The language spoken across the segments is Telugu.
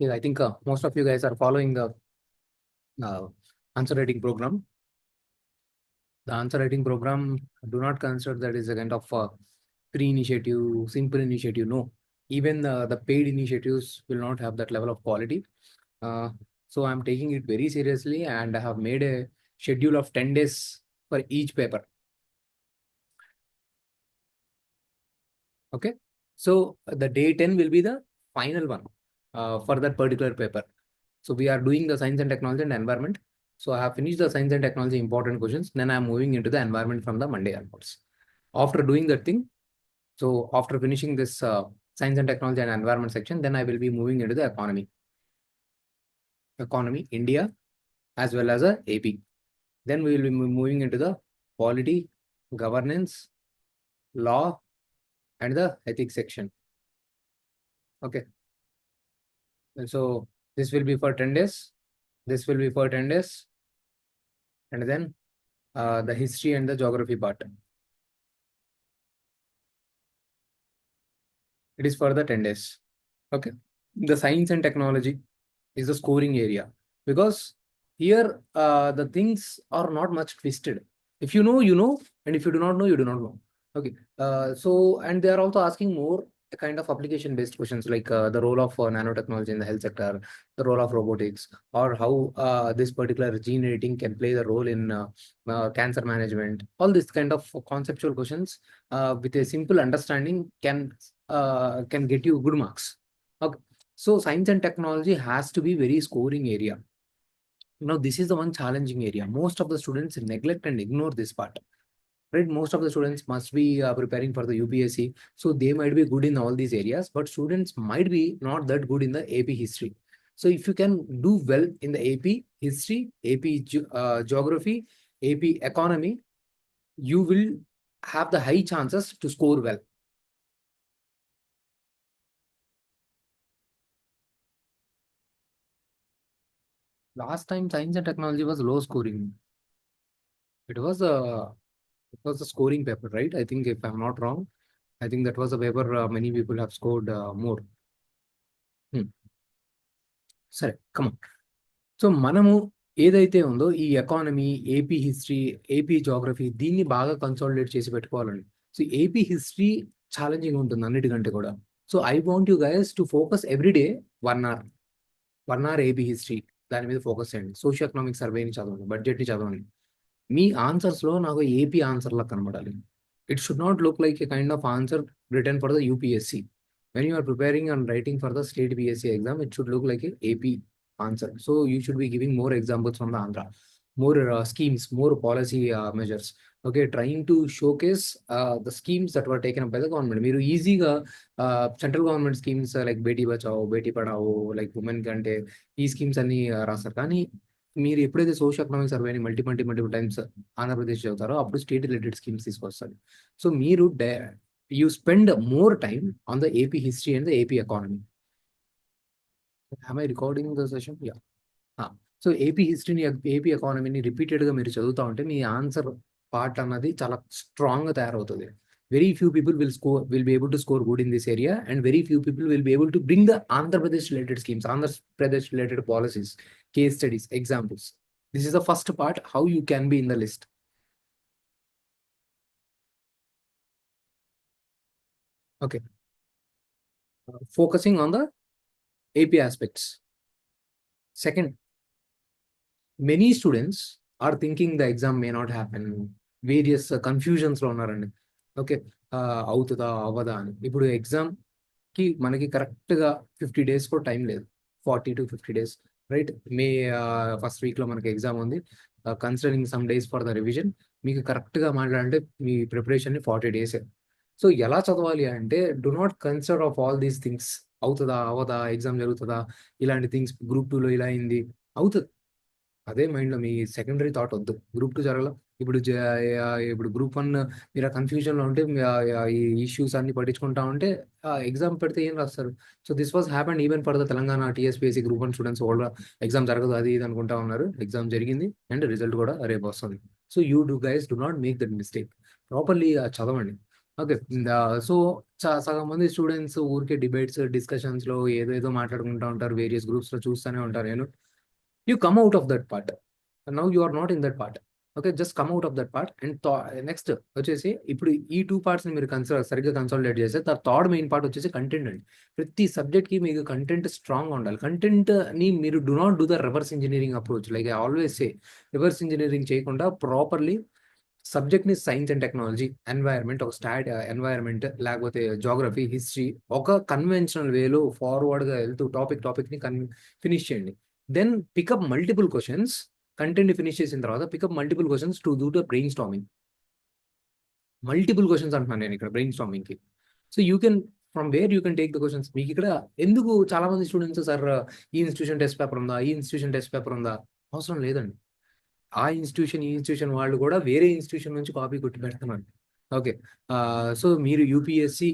Yeah, I think most of you guys are following the answer writing program. The answer writing program, do not consider that is a kind of free initiative, simple initiative. No, even the paid initiatives will not have that level of quality. So I'm taking it very seriously, and I have made a schedule of 10 days for each paper. Okay, so the day 10 will be the final one for that particular paper. So we are doing the science and technology and environment. So I have finished the science and technology important questions. Then I'm moving into the environment from the Monday onwards. After doing that thing, so after finishing this science and technology and environment section, then I will be moving into the economy, India, as well as a AP. Then we will be moving into the polity, governance, law, and the ethics section. Okay. And so this will be for 10 days. This will be for 10 days. And then the history and the geography part. It is for the 10 days. Okay. The science and technology is the scoring area, because here the things are not much twisted. If you know, you know, and if you do not know, you do not know. Okay. So, and they are also asking more a kind of application based questions, like the role of nanotechnology in the health sector, the role of robotics, or how this particular gene editing can play the role in cancer management. All this kind of conceptual questions with a simple understanding can get you good marks. Okay. So science and technology has to be very scoring area. Now, this is the one challenging area. Most of the students neglect and ignore this part. Right? Most of the students must be preparing for the UPSC. So they might be good in all these areas, but students might be not that good in the AP history. So if you can do well in the AP history, AP geography, AP economy, you will have the high chances to score well. Last time science and technology was low scoring. It was a scoring paper, right? I think if I'm not wrong, I think that was a paper many people have scored more. సరే కమన్. సో మనము ఏదైతే ఉందో ఈ economy, AP history, AP geography దీన్ని బాగా కన్సాలిడేట్ చేసి పెట్టుకోవాలండి. సో ఏపీ హిస్టరీ ఛాలెంజింగ్ ఉంటుంది అన్నిటికంటే కూడా. So I want you guys to focus every day 1 hour. 1 hour AP history దాని మీద ఫోకస్ చేయండి. సోషియో ఎకనామిక్ సర్వేని చదవండి, బడ్జెట్ని చదవండి. మీ ఆన్సర్స్లో నాకు ఏపీ ఆన్సర్లా కనబడాలి. It should not look like a kind of answer written for the UPSC. When you are preparing and writing for the state BSc exam, it should look like a AP answer. So you should be giving more examples from the Andhra, more schemes, more policy measures. Okay, trying to showcase the schemes that were taken up by the government. మీరు ఈజీగా central government schemes like Beti Bachao, Beti Padhao, like women కంటే ఈ స్కీమ్స్ అన్ని రాస్తారు. కానీ మీరు ఎప్పుడైతే సోషల్ ఎకనామిక్ సర్వేని మల్టిపుల్ టైమ్స్ ఆంధ్రప్రదేశ్ చదువుతారో అప్పుడు స్టేట్ రిలేటెడ్ స్కీమ్స్ తీసుకొస్తారు. సో మీరు you spend more time on the AP history and the AP economy. Am I recording the session? Yeah. So AP హిస్టరీని, ఏపీ ఎకానమీని రిపీటెడ్గా మీరు చదువుతా ఉంటే మీ ఆన్సర్ పార్ట్ అన్నది చాలా స్ట్రాంగ్గా తయారవుతుంది. Very few people will be able to score good in this area, and very few people will be able to bring the Andhra Pradesh related schemes, Andhra Pradesh related policies, case studies, examples. This is the first part, how you can be in the list. Okay. Focusing on the AP aspects. Second, many students are thinking the exam may not happen. Various confusions లో ఉన్నారండి. ఓకే, అవుతుందా అవ్వదా అని. ఇప్పుడు ఎగ్జామ్కి మనకి కరెక్ట్గా 50 days కూడా టైం లేదు. 40 to 50 days, right? May first వీక్లో మనకి ఎగ్జామ్ ఉంది. Considering some days for the revision, మీకు కరెక్ట్గా మాట్లాడాలంటే మీ ప్రిపరేషన్ని 40 days. సో ఎలా చదవాలి అంటే, do not consider of all these things. అవుతుందా అవదా, ఎగ్జామ్ జరుగుతుందా, ఇలాంటి థింగ్స్. గ్రూప్ 2లో ఇలా అయింది, అవుతుంది. అదే మైండ్లో మీ సెకండరీ థాట్ వద్దు. గ్రూప్ 2 జరగల, ఇప్పుడు గ్రూప్ 1 మీరు కన్ఫ్యూజన్లో ఉంటే ఈ ఇష్యూస్ అన్ని పట్టించుకుంటా ఉంటే ఎగ్జామ్ పెడితే ఏం రాస్తారు? So this was happened even for the Telangana TSPSC group 1 students. వాళ్ళు ఎగ్జామ్ జరగదు అది ఇది అనుకుంటా ఉన్నారు. ఎగ్జామ్ జరిగింది అండ్ రిజల్ట్ కూడా రేపు వస్తుంది. So you do guys do not make that mistake. Properly చదవండి. ఓకే. సో, సగం మంది స్టూడెంట్స్ ఊరికే డిబేట్స్, డిస్కషన్స్‌లో ఏదేదో మాట్లాడుకుంటా ఉంటారు. వేరియస్ గ్రూప్స్‌లో చూస్తూనే ఉంటారు నేను. You come out of that part. Now you are not in that part. Okay. Just come out of that part and next వచ్చేసి ఇప్పుడు ఈ 2 పార్ట్స్‌ని మీరు సరిగ్గా కన్సాలిడేట్ చేస్తే థర్డ్ మెయిన్ పార్ట్ వచ్చేసి కంటెంట్ అండి. ప్రతి సబ్జెక్ట్‌కి మీకు కంటెంట్ స్ట్రాంగ్‌గా ఉండాలి. కంటెంట్‌ని మీరు do not do the reverse engineering approach. Like I always say reverse engineering చేయకుండా ప్రాపర్‌లీ సబ్జెక్ట్‌ని సైన్స్ అండ్ టెక్నాలజీ, ఎన్వైర్న్మెంట్ ఒక ఎన్వైర్న్మెంట్ లేకపోతే జియోగ్రఫీ, హిస్టరీ ఒక కన్వెన్షనల్ వేలో ఫార్వర్డ్‌గా వెళ్తూ టాపిక్‌ని ఫినిష్ చేయండి. Then pick up multiple questions. కంటెంట్‌ని ఫినిష్ చేసిన తర్వాత pick up multiple questions to do the brainstorming. Multiple questions అంటున్నాను నేను ఇక్కడ బ్రెయిన్ స్టార్మింగ్‌కి. So, you can from where you can take the questions. మీకు ఇక్కడ ఎందుకు చాలా మంది స్టూడెంట్స్ సార్ ఈ ఇన్‌స్టిట్యూషన్ టెస్ట్ పేపర్ ఉందా? ఈ ఇన్‌స్టిట్యూషన్ టెస్ట్ పేపర్ ఉందా? అవసరం లేదండి. ఆ ఇన్‌స్టిట్యూషన్, ఈ ఇన్‌స్టిట్యూషన్ వాళ్ళు కూడా వేరే ఇన్‌స్టిట్యూషన్ నుంచి కాపీ కొట్టి పెడుతున్నారు. ఓకే. సో, మీరు యూపీఎస్‌సి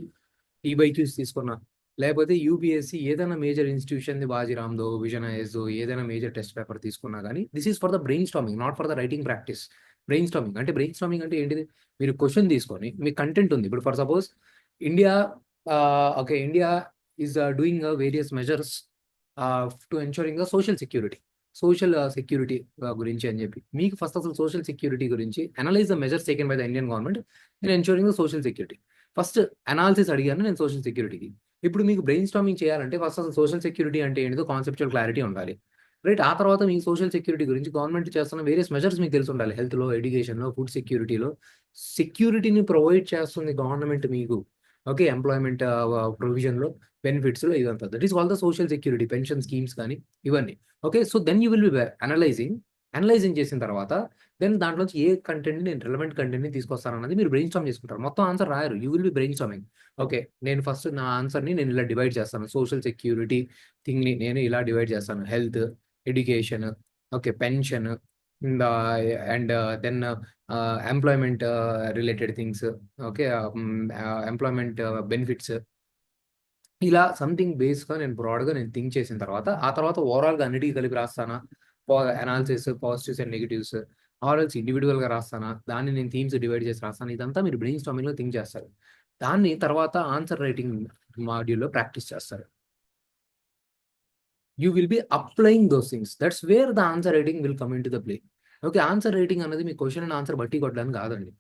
ఈబైక్యూస్ తీసుకున్నా, లేకపోతే యూపీఎస్‌సి ఏదైనా మేజర్ ఇన్‌స్టిట్యూషన్‌ది బాజీరామ్‌దో, విజన్ ఐఏఎస్‌దో ఏదైనా మేజర్ టెస్ట్ పేపర్ తీసుకున్నా గానీ, this is for the brain storming, not for the writing practice. Brain storming అంటే ఏంటిది? మీరు క్వెషన్ తీసుకొని, మీకు కంటెంట్ ఉంది. ఇప్పుడు for suppose India okay. India is doing various measures to ensuring the social security. Security గురించి అని చెప్పి. మీకు ఫస్ట్ అసలు సోషల్ సెక్యూరిటీ గురించి analyse the measures taken by the Indian government in ensuring the social security. First analysis అడిగాను నేను సోషల్ సెక్యూరిటీకి. ఇప్పుడు మీకు బ్రెయిన్ స్టార్మింగ్ చేయాలంటే ఫస్ట్ అసలు సోషల్ సెక్యూరిటీ అంటే ఏంటిదో కాన్సెప్చువల్ క్లారిటీ ఉండాలి. రైట్. ఆ తర్వాత మీ సోషల్ సెక్యూరిటీ గురించి గవర్నమెంట్ చేస్తున్న వేరియస్ మెజర్స్ మీకు తెలిసి ఉండాలి. హెల్త్‌లో, ఎడ్యుకేషన్‌లో, ఫుడ్ సెక్యూరిటీలో. సెక్యూరిటీని ప్రొవైడ్ చేస్తుంది గవర్నమెంట్ మీకు. ఓకే. ఎంప్లాయ్‌మెంట్ ప్రొవిజన్‌లో, బెనిఫిట్స్‌లో ఇదంతా. That is all the social security. Pension schemes కానీ ఇవన్నీ. Okay. So, then you will be analysing. Analysing చేసిన తర్వాత దెన్ దాంట్లోంచి ఏ కంటెంట్‌ని నేను రిలవెంట్ కంటెంట్‌ని తీసుకొస్తానన్నది మీరు బ్రెయిన్ స్టార్మ్ చేసుకుంటారు. మొత్తం ఆన్సర్ రాయరు. You will be brainstorming. Okay. నేను ఫస్ట్ నా ఆన్సర్‌ని నేను ఇలా డివైడ్ చేస్తాను. సోషల్ సెక్యూరిటీ థింగ్‌ని నేను ఇలా డివైడ్ చేస్తాను. Health, education, okay. Pension and then employment related things. Okay. Employment benefits. ఇలా సంథింగ్ బేస్‌గా నేను బ్రాడ్‌గా థింక్ చేసిన తర్వాత, ఆ తర్వాత ఓవరాల్‌గా అన్నిటికి కలిపి రాస్తానా? Analysis, positives and negatives or else ఇండివిడ్యువల్‌గా రాస్తానా? దాన్ని నేను థీమ్స్ డివైడ్ చేసి రాస్తాను. ఇదంతా మీరు బ్రెయిన్ స్టార్మింగ్‌లో థింక్ చేస్తారు. దాన్ని తర్వాత ఆన్సర్ రైటింగ్ మాడ్యూల్‌లో ప్రాక్టీస్ చేస్తారు. You will B applying those things. That's where the answer writing will come into the play. Okay. Answer writing అనేది మీ క్వెషన్ అండ్ ఆన్సర్ బట్టి కొట్టడానికి కాదండి.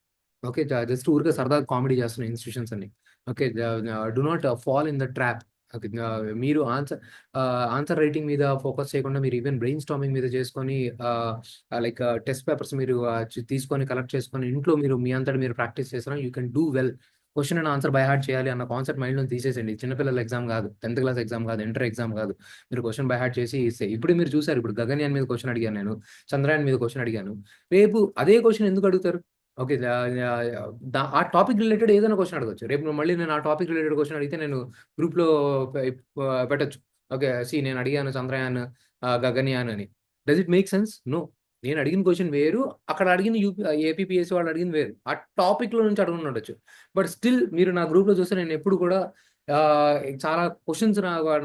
ఓకే. జస్ట్ ఊరికే సరదాగా కామెడీ చేస్తున్న ఇన్‌స్టిట్యూషన్స్ అన్ని. Okay. Do not fall in the trap. Okay. మీరు ఆన్సర్ రైటింగ్ మీద ఫోకస్ చేయకుండా మీరు ఈవెన్ బ్రెయిన్ స్టార్మింగ్ మీద చేసుకొని ఆహ్, లైక్ టెస్ట్ పేపర్స్ మీరు తీసుకొని కలెక్ట్ చేసుకొని ఇంట్లో మీరు మీ అంతట మీరు ప్రాక్టీస్ చేసినా you can do well. Question and answer by heart చేయాలి అన్న కాన్సెప్ట్ మైండ్‌లోంచి తీసేసేయండి. చిన్న పిల్లల ఎగ్జామ్ కాదు. 10థ్ క్లాస్ ఎగ్జామ్ కాదు. ఇంటర్ ఎగ్జామ్ కాదు. మీరు క్వెషన్ బై హార్ట్ చేసి ఇస్తే ఇప్పుడే మీరు చూసారు. ఇప్పుడు గగన్‌యాన్ మీద క్వెషన్ అడిగాను నేను. చంద్రయాన్ మీద క్వెషన్ అడిగాను. రేపు అదే క్వెషన్ ఎందుకు అడుగుతారు? ఓకే. ఆ టాపిక్ రిలేటెడ్ ఏదైనా క్వెషన్ అడగొచ్చు. రేపు మళ్ళీ నేను ఆ టాపిక్ రిలేటెడ్ క్వెషన్ అడిగితే నేను గ్రూప్‌లో పె పెట్టొచ్చు. ఓకే. నేను అడిగాను చంద్రయాన్, గగన్‌యాన్ అని. Does it make sense? No. నేను అడిగిన క్వెషన్ వేరు. అక్కడ అడిగిన ఏపీపీఎస్సీ వాళ్ళు అడిగింది వేరు. ఆ టాపిక్‌లో నుంచి అడుగుండొచ్చు. బట్ స్టిల్ మీరు నా గ్రూప్‌లో చూస్తే నేను ఎప్పుడు కూడా చాలా క్వెషన్స్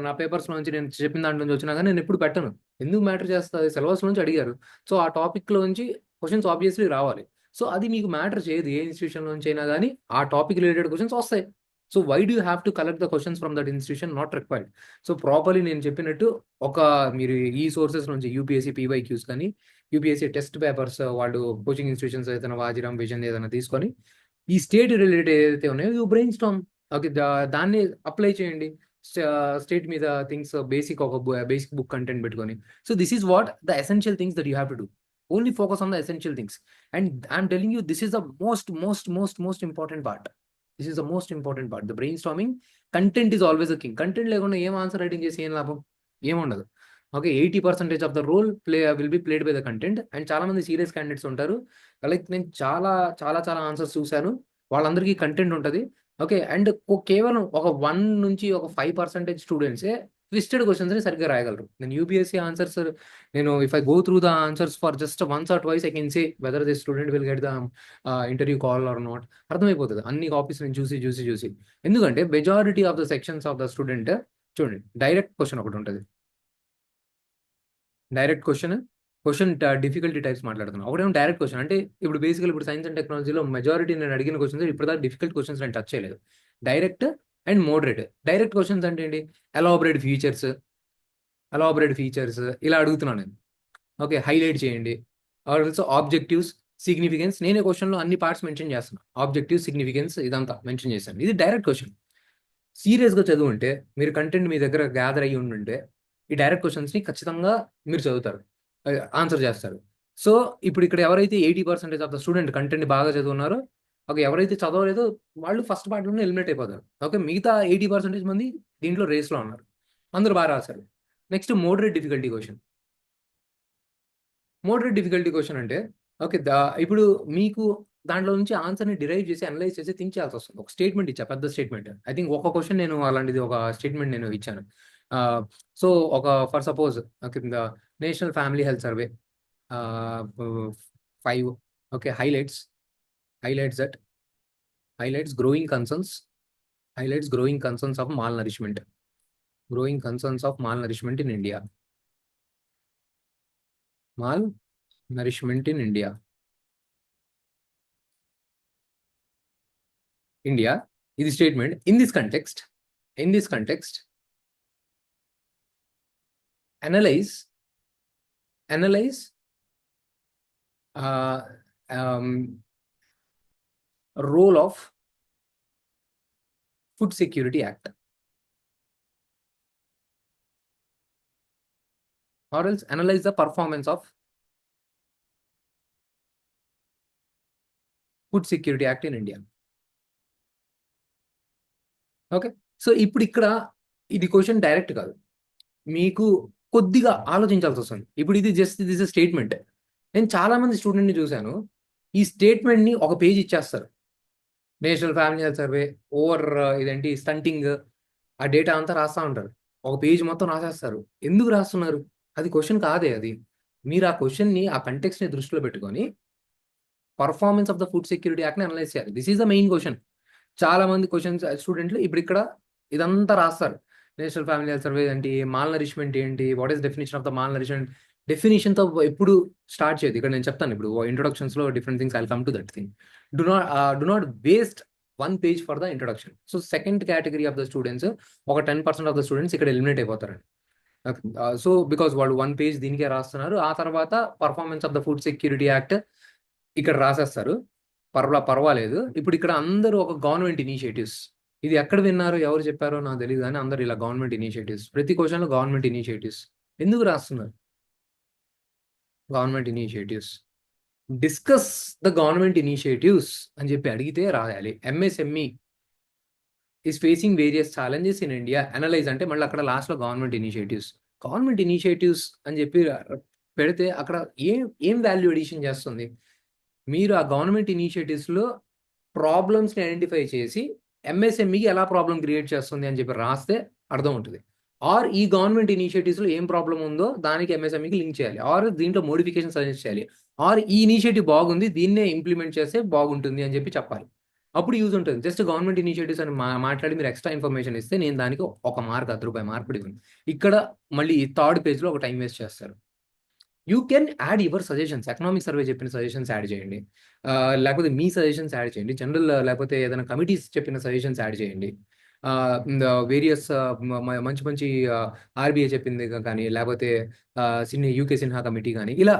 నా పేపర్స్‌లో నుంచి నేను చెప్పిన దాంట్లో నుంచి వచ్చినా గాని నేనెప్పుడు పెట్టను. ఎందుకు మ్యాటర్ చేస్తది? సిలబస్‌లో నుంచి అడిగారు. సో, ఆ టాపిక్‌లో నుంచి క్వెషన్స్ ఆబ్వియస్‌లీ రావాలి. సో, అది మీకు మ్యాటర్ చేయదు. ఏ ఇన్‌స్టిట్యూషన్ నుంచైనా గాని ఆ టాపిక్ రిలేటెడ్ క్వెషన్స్ వస్తాయి. So, why do you have to collect the questions from that institution? Not required. So, properly నేను చెప్పినట్టు ఒక మీరు ఈ సోర్సెస్ నుంచి యూపీఎస్సీ పీవైక్యూస్ కానీ, యూపీఎస్సీ టెస్ట్ పేపర్స్ వాళ్ళు కోచింగ్ ఇన్‌స్టిట్యూషన్స్ ఏదైనా వాజీరాం, విజన్ ఏదైనా తీసుకొని, ఈ స్టేట్ రిలేటెడ్ ఏదైతే ఉన్నాయో యూ బ్రెయిన్ స్టార్మ్. ఓకే. దాన్ని అప్లై చేయండి. స్టేట్ మీద థింగ్స్ బేసిక్ బుక్ కంటెంట్ పెట్టుకొని. So, this is what the essential things that you have to do. Only focus on the essential things. And I'm telling you this is the most important part. This is the most important part. The brain storming. Content is always the king. Content లేకుండా ఏం ఆన్సర్ రైటింగ్ చేసి ఏం లాభం? ఏముండదు. Okay. 80% of the role will be played by the content. అండ్ చాలా మంది సీరియస్ క్యాండిడేట్స్ ఉంటారు. లైక్ నేను చాలా ఆన్సర్స్ చూసాను. వాళ్ళందరికీ కంటెంట్ ఉంటది. ఓకే. అండ్ కేవలం ఒక 1 నుంచి ఒక 5% స్టూడెంట్సే ట్విస్టెడ్ క్వెషన్స్‌ని సరిగ్గా రాయగలరు. నేను యూపీఎస్సీ ఆన్సర్స్ నేను if I go through the answers for just once or twice I can say whether this student will get the interview call or not. అర్థమైపోతది. అన్ని కాపీస్ నేను చూసి. ఎందుకంటే majority of the sections of the student చూడండి డైరెక్ట్ క్వెషన్ ఒకటుంటది. Direct question, question difficulty types మాట్లాడుతున్నాం. ఒకటేమో డైరెక్ట్ క్వశ్చన్, అంటే ఇప్పుడు బేసికల్ ఇప్పుడు సైన్స్ అండ్ టెక్నాలజీలో మెజారిటీ నేను అడిగిన క్వశ్చన్స్ ఇప్పుడు దాకా డిఫికల్ట్ క్వశ్చన్స్ నేను టచ్ చేయలేదు. Direct and moderate. Direct questions అంటే ఏంటి? ఎలాబరేట్ ఫీచర్స్ ఇలా అడుగుతున్నాను నేను. ఓకే, హైలైట్ చేయండి. Also objectives, significance. నేనే క్వశ్చన్లో అన్ని పార్ట్స్ మెన్షన్ చేస్తున్నాను. ఆబ్జెక్టివ్, సిగ్నిఫికెన్స్ ఇదంతా మెన్షన్ చేశాను. ఇది డైరెక్ట్ క్వశ్చన్. సీరియస్గా చదువుంటే, మీరు కంటెంట్ మీ దగ్గర గ్యాదర్ అయ్యి ఉండుంటే ఈ డైరెక్ట్ క్వశ్చన్స్ని ఖచ్చితంగా మీరు చదువుతారు, ఆన్సర్ చేస్తారు. సో ఇప్పుడు ఇక్కడ ఎవరైతే 80% ఆఫ్ ద స్టూడెంట్ కంటెంట్ బాగా చదువున్నారో, ఓకే, ఎవరైతే చదవలేదో వాళ్ళు ఫస్ట్ పార్ట్లోనే ఎలిమినేట్ అయిపోతారు. ఓకే, మిగతా 80% మంది దీంట్లో రేస్లో ఉన్నారు, అందరూ బాగా రాశారు. Next moderate difficulty question. Moderate difficulty question అంటే ఓకే, ఇప్పుడు మీకు దాంట్లో నుంచి ఆన్సర్ని డిరైవ్ చేసి అనలైజ్ చేసి థింక్ చేయాల్సి వస్తుంది. ఒక స్టేట్మెంట్ ఇచ్చా, పెద్ద స్టేట్మెంట్. ఐ థింక్ ఒక క్వశ్చన్ నేను అలాంటిది ఒక స్టేట్మెంట్ నేను ఇచ్చాను. సో ఒక ఫర్ సపోజ్ కింద national family health survey 5 okay highlights growing concerns of malnourishment in India. Malnourishment in India is the statement. In this context, analyze role of Food Security Act, or else analyze the performance of Food Security Act in India. Okay, so ఇప్పుడు ఇక్కడ ఇది క్వశ్చన్ డైరెక్ట్ కాదు, మీకు కొద్దిగా ఆలోచించాల్సి వస్తుంది. ఇప్పుడు ఇది జస్ట్ దిస్ స్టేట్మెంట్. నేను చాలా మంది స్టూడెంట్ని చూశాను, ఈ స్టేట్మెంట్ని ఒక పేజ్ ఇచ్చేస్తారు. National family health survey over ఇదేంటి స్టంటింగ్, ఆ డేటా అంతా రాస్తూ ఉంటారు. ఒక పేజ్ మొత్తం రాసేస్తారు. ఎందుకు రాస్తున్నారు? అది క్వశ్చన్ కాదే. అది మీరు ఆ క్వశ్చన్ని, ఆ కంటెక్స్ని దృష్టిలో పెట్టుకొని performance of the food security యాక్ట్ని అనలైజ్ చేయాలి. This is the main question. చాలా మంది క్వశ్చన్స్ స్టూడెంట్లు ఇప్పుడు ఇక్కడ ఇదంతా రాస్తారు. నేషనల్ ఫ్యామిలీ హెల్త్ సర్వే ఏంటి, మాల్ నరిష్మెంట్ ఏంటి, what is definition of the malnourishment. డెఫినేషన్తో ఎప్పుడు స్టార్ట్ చేయదు. ఇక్కడ నేను చెప్తాను ఇప్పుడు ఇంట్రొడక్షన్స్లో different things. I come to that thing. Do not waste 1 page for the introduction. So second category of the students, ఒక 10% ఆఫ్ ద స్టూడెంట్స్ ఇక్కడ ఎలిమినేట్ అయిపోతారండి. సో బికాస్ వాళ్ళు 1 page దీనికే రాస్తున్నారు. ఆ తర్వాత performance of the food security act ఇక్కడ రాసేస్తారు. పర్వాలేదు. ఇప్పుడు ఇక్కడ అందరూ ఒక గవర్నమెంట్ ఇనిషియేటివ్స్, ఇది ఎక్కడ విన్నారో ఎవరు చెప్పారో నాకు తెలియదు, కానీ అందరూ ఇలా గవర్నమెంట్ ఇనిషియేటివ్స్, ప్రతి క్వశ్చన్లో గవర్నమెంట్ ఇనిషియేటివ్స్ ఎందుకు రాస్తున్నారు? Government initiatives, discuss the government initiatives అని చెప్పి అడిగితే రాయాలి. MSME is facing various challenges in India. Analyse అంటే మళ్ళీ అక్కడ లాస్ట్లో గవర్నమెంట్ ఇనిషియేటివ్స్ అని చెప్పి పెడితే అక్కడ ఏం వాల్యూ ఎడిషన్ చేస్తుంది? మీరు ఆ గవర్నమెంట్ ఇనిషియేటివ్స్లో ప్రాబ్లమ్స్ని ఐడెంటిఫై చేసి ఎంఎస్ఎంఈకి ఎలా ప్రాబ్లం క్రియేట్ చేస్తుంది అని చెప్పి రాస్తే అర్థం ఉంటుంది. ఆర్ ఈ గవర్నమెంట్ ఇనిషియేటివ్స్లో ఏం ప్రాబ్లం ఉందో దానికి ఎంఎస్ఎంఈకి లింక్ చేయాలి, ఆర్ దీంట్లో మోడిఫికేషన్ సజెస్ట్ చేయాలి, ఆర్ ఈ ఇనిషియేటివ్ బాగుంది దీన్నే ఇంప్లిమెంట్ చేస్తే బాగుంటుంది అని చెప్పి చెప్పాలి. అప్పుడు యూజ్ ఉంటుంది. జస్ట్ గవర్నమెంట్ ఇనిషియేటివ్స్ అని మాట్లాడి మీరు ఎక్స్ట్రా ఇన్ఫర్మేషన్ ఇస్తే నేను దానికి ఒక మార్క్ ₹10 మార్క్ పడింది. ఇక్కడ మళ్ళీ ఈ థర్డ్ పేజ్లో ఒక టైం వేస్ట్ చేస్తారు. You can add your suggestions. Economic survey చెప్పిన సజెషన్స్ యాడ్ చేయండి, లేకపోతే మీ సజెషన్స్ యాడ్ చేయండి. జనరల్ లేకపోతే ఏదైనా కమిటీస్ చెప్పిన సజెషన్స్ యాడ్ చేయండి. వేరియస్ మంచి ఆర్బీఐ చెప్పింది కానీ, లేకపోతే యూకే సిన్హా కమిటీ కానీ, ఇలా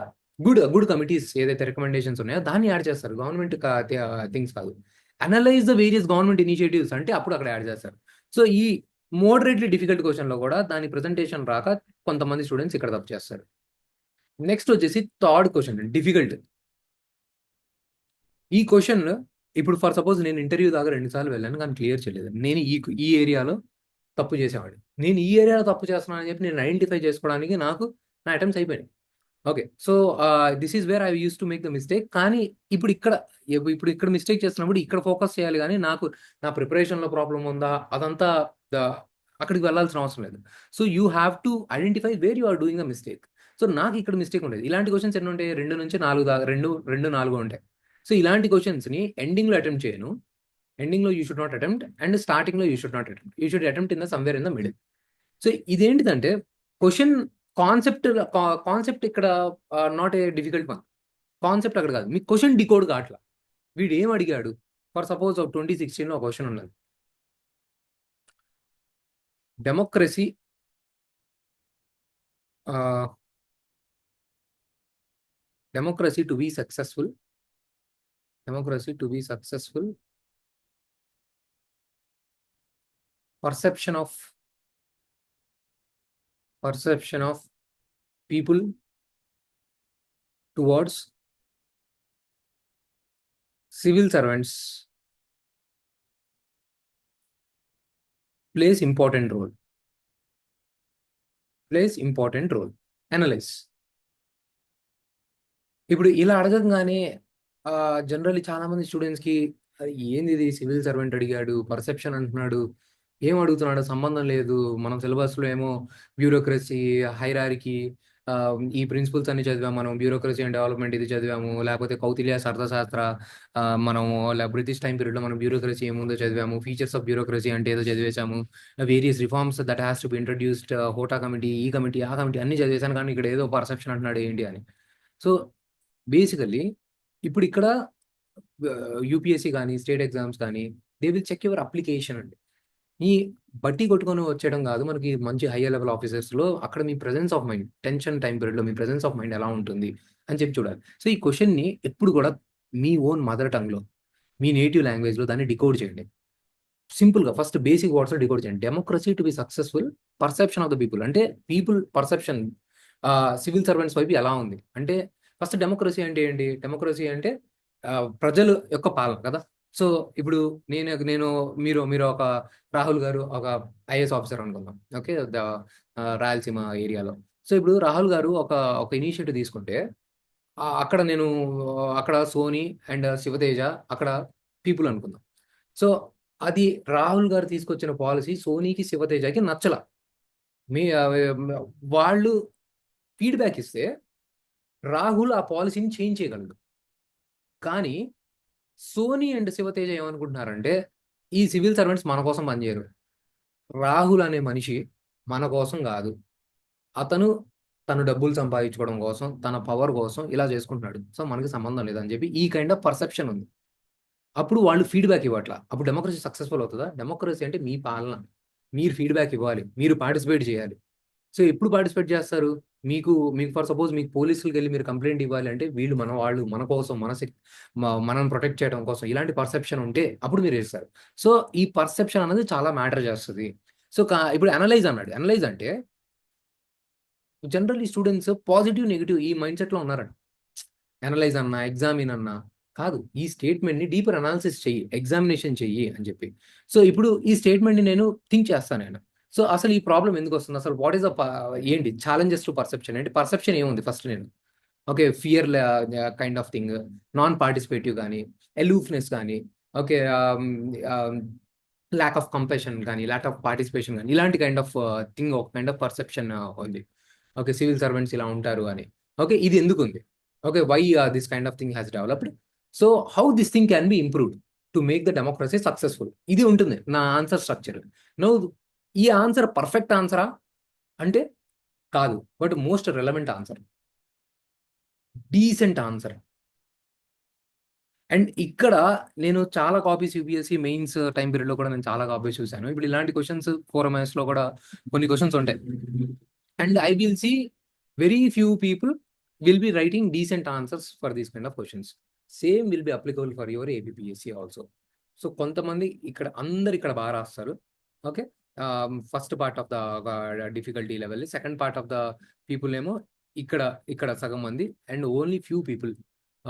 గుడ్ కమిటీస్ ఏదైతే రికమెండేషన్స్ ఉన్నాయో దాన్ని యాడ్ చేస్తారు. గవర్నమెంట్ థింగ్స్ కాదు. Analyse the various government initiatives అంటే అప్పుడు అక్కడ యాడ్ చేస్తారు. సో ఈ మోడరేట్లీ డిఫికల్ట్ క్వశ్చన్లో కూడా దాని ప్రజెంటేషన్ రాక కొంతమంది స్టూడెంట్స్ ఇక్కడ తప్పు చేస్తారు. నెక్స్ట్ వచ్చేసి థర్డ్ క్వశ్చన్, డిఫికల్ట్. ఈ క్వశ్చన్ ఇప్పుడు ఫర్ సపోజ్ నేను ఇంటర్వ్యూ దాకా 2 సార్లు వెళ్ళాను కానీ క్లియర్ చేయలేదు. నేను ఈ ఏరియాలో తప్పు చేసేవాడిని. నేను ఈ ఏరియాలో తప్పు చేస్తున్నాను అని చెప్పి నేను ఐడెంటిఫై చేసుకోవడానికి నా అటెంప్ట్స్ అయిపోయినాయి. Okay, so this is where I use to make the mistake. కానీ ఇప్పుడు ఇక్కడ మిస్టేక్ చేస్తున్నప్పుడు ఇక్కడ ఫోకస్ చేయాలి, కానీ నా ప్రిపరేషన్లో ప్రాబ్లం ఉందా అదంతా అక్కడికి వెళ్ళాల్సిన అవసరం లేదు. So you have to identify where you are doing the mistake. So నాకు ఇక్కడ మిస్టేక్ ఉండేది. ఇలాంటి క్వశ్చన్స్ ఎన్ని ఉంటాయి? 2 నుంచి 4 దాకా, 2-4 ఉంటాయి. సో ఇలాంటి క్వశ్చన్స్ని ఎండింగ్లో అటెంప్ట్ చేయను. ఎండింగ్లో you should not attempt, and స్టార్టింగ్లో you should not attempt. You should attempt in the somewhere in the middle. So ఇదేంటిదంటే క్వశ్చన్ కాన్సెప్ట్ కాన్సెప్ట్ ఇక్కడ not a difficult one. Concept అక్కడ కాదు, మీ క్వశ్చన్ డికోడ్ కావట్లా. వీడు ఏం అడిగాడు? ఫర్ సపోజ్ 2016లో ఒక క్వశ్చన్ ఉన్నది, democracy democracy to be successful, perception of people towards civil servants plays important role. Analyze. ఇప్పుడు ఇలా అడగంగానే జనరల్లీ చాలా మంది స్టూడెంట్స్కి ఏంది ఇది, సివిల్ సర్వెంట్ అడిగాడు, పర్సెప్షన్ అంటున్నాడు, ఏం అడుగుతున్నాడు, సంబంధం లేదు. మనం సిలబస్లో ఏమో బ్యూరోక్రసీ, హైరార్కీ, ఈ ప్రిన్సిపల్స్ అన్ని చదివాము. మనం బ్యూరోక్రసీ అండ్ డెవలప్మెంట్ ఇది చదివాము, లేకపోతే కౌటిల్య అర్థశాస్త్ర, మనము బ్రిటిష్ టైం పీరియడ్లో మనం బ్యూరోక్రసీ ఏముందో చదివాము, ఫీచర్స్ ఆఫ్ బ్యూరోక్రసీ అంటే ఏదో చదివేశాము, various reforms that has to be introduced, Hota committee, ఈ కమిటీ, ఆ కమిటీ అన్ని చదివేశాను, కానీ ఇక్కడ ఏదో పర్సెప్షన్ అంటున్నాడు ఏంటి అని. సో బేసికల్లీ ఇప్పుడు ఇక్కడ యూపీఎస్సీ కానీ స్టేట్ ఎగ్జామ్స్ కానీ they will check your application అండి. ఈ బట్టి కొట్టుకొని వచ్చేయడం కాదు. మనకి మంచి హైయర్ లెవెల్ ఆఫీసర్స్లో అక్కడ మీ presence of mind, tension time పీరియడ్లో మీ ప్రెజెన్స్ ఆఫ్ మైండ్ ఎలా ఉంటుంది అని చెప్పి చూడాలి. సో ఈ క్వశ్చన్ని ఎప్పుడు కూడా మీ ఓన్ మదర్ టంగ్లో, మీ నేటివ్ లాంగ్వేజ్లో దాన్ని డికోడ్ చేయండి. సింపుల్గా ఫస్ట్ బేసిక్ వర్డ్స్లో డికోడ్ చేయండి. Democracy to be successful, perception of the people అంటే పీపుల్ పర్సెప్షన్ సివిల్ సర్వెంట్స్ వైపు ఎలా ఉంది అంటే, ఫస్ట్ డెమోక్రసీ అంటే ఏంటి? డెమోక్రసీ అంటే ప్రజల యొక్క పాలన కదా. సో ఇప్పుడు నేను మీరు ఒక రాహుల్ గారు ఒక ఐఏఎస్ ఆఫీసర్ అనుకుందాం, ఓకే, రాయలసీమ ఏరియాలో. సో ఇప్పుడు రాహుల్ గారు ఒక ఇనిషియేటివ్ తీసుకుంటే, అక్కడ సోనీ అండ్ శివతేజ అక్కడ పీపుల్ అనుకుందాం. సో అది రాహుల్ గారు తీసుకొచ్చిన పాలసీ సోనీకి, శివతేజకి నచ్చల. వాళ్ళు ఫీడ్బ్యాక్ ఇస్తే రాహుల్ ఆ పాలసీని చేంజ్ చేయగలడు. కానీ సోనీ అండ్ శివతేజ ఏమనుకుంటున్నారంటే, ఈ సివిల్ సర్వెంట్స్ మన కోసం పనిచేయరు, రాహుల్ అనే మనిషి మన కోసం కాదు, తను డబ్బులు సంపాదించుకోవడం కోసం, తన పవర్ కోసం ఇలా చేసుకుంటున్నాడు, సో మనకి సంబంధం లేదని చెప్పి ఈ కైండ్ ఆఫ్ పర్సెప్షన్ ఉంది. అప్పుడు వాళ్ళు ఫీడ్బ్యాక్ ఇవ్వట్లా. అప్పుడు డెమోక్రసీ సక్సెస్ఫుల్ అవుతుందా? డెమోక్రసీ అంటే మీ పాలన, మీరు ఫీడ్బ్యాక్ ఇవ్వాలి, మీరు పార్టిసిపేట్ చేయాలి. సో ఎప్పుడు పార్టిసిపేట్ చేస్తారు? మీకు ఫర్ సపోజ్ మీకు పోలీసులకు వెళ్ళి మీరు కంప్లైంట్ ఇవ్వాలి అంటే, వీళ్ళు వాళ్ళు మన కోసం, మనం ప్రొటెక్ట్ చేయడం కోసం, ఇలాంటి పర్సెప్షన్ ఉంటే అప్పుడు మీరు చేస్తారు. సో ఈ పర్సెప్షన్ అనేది చాలా మ్యాటర్ చేస్తుంది. సో ఇప్పుడు అనలైజ్ అన్నాడు. అనలైజ్ అంటే జనరల్లీ స్టూడెంట్స్ పాజిటివ్, నెగిటివ్ ఈ మైండ్ సెట్లో ఉన్నారండి. అనలైజ్ అన్నా, ఎగ్జామిన్ అన్నా కాదు, ఈ స్టేట్మెంట్ని డీపర్ అనాలిసిస్ చెయ్యి, ఎగ్జామినేషన్ చెయ్యి అని చెప్పి. సో ఇప్పుడు ఈ స్టేట్మెంట్ని నేను థింక్ చేస్తాను నేను. సో అసలు ఈ ప్రాబ్లం ఎందుకు వస్తుంది, అసలు వాట్ ఈస్ ఏంటి ఛాలెంజెస్ టు పర్సెప్షన్ అంటే, పర్సెప్షన్ ఏముంది ఫస్ట్ నేను, okay, fear kind of thing, non participative కానీ, ఎలూఫ్నెస్ కానీ, ఓకే, ల్యాక్ ఆఫ్ కంపాషన్ కానీ, ల్యాక్ ఆఫ్ పార్టిసిపేషన్ కానీ, ఇలాంటి కైండ్ ఆఫ్ థింగ్, ఒక కైండ్ ఆఫ్ పర్సెప్షన్ ఉంది. ఓకే, సివిల్ సర్వెంట్స్ ఇలా ఉంటారు అని. ఓకే, ఇది ఎందుకు ఉంది? Okay, why this kind of thing has developed? So how this thing can be improved to make the democracy successful? ఇది ఉంటుంది నా ఆన్సర్ స్ట్రక్చర్. నో, ఈ ఆన్సర్ పర్ఫెక్ట్ ఆన్సరా అంటే కాదు, but most relevant answer, decent answer. And ఇక్కడ నేను చాలా కాపీస్ యూపీఎస్సీ మెయిన్స్ టైం పీరియడ్లో కూడా నేను చాలా కాపీస్ చూశాను. ఇప్పుడు ఇలాంటి క్వశ్చన్స్ 4MS లో కూడా కొన్ని క్వశ్చన్స్ ఉంటాయి. And I will see very few people will be writing decent answers for these kind of questions. Same will be applicable for your APPSC also. So కొంతమంది అందరు ఇక్కడ బాగా రాస్తారు. Okay, first part of the difficulty level, second part of the people ఏమో ఇక్కడ సగం మంది, and only few people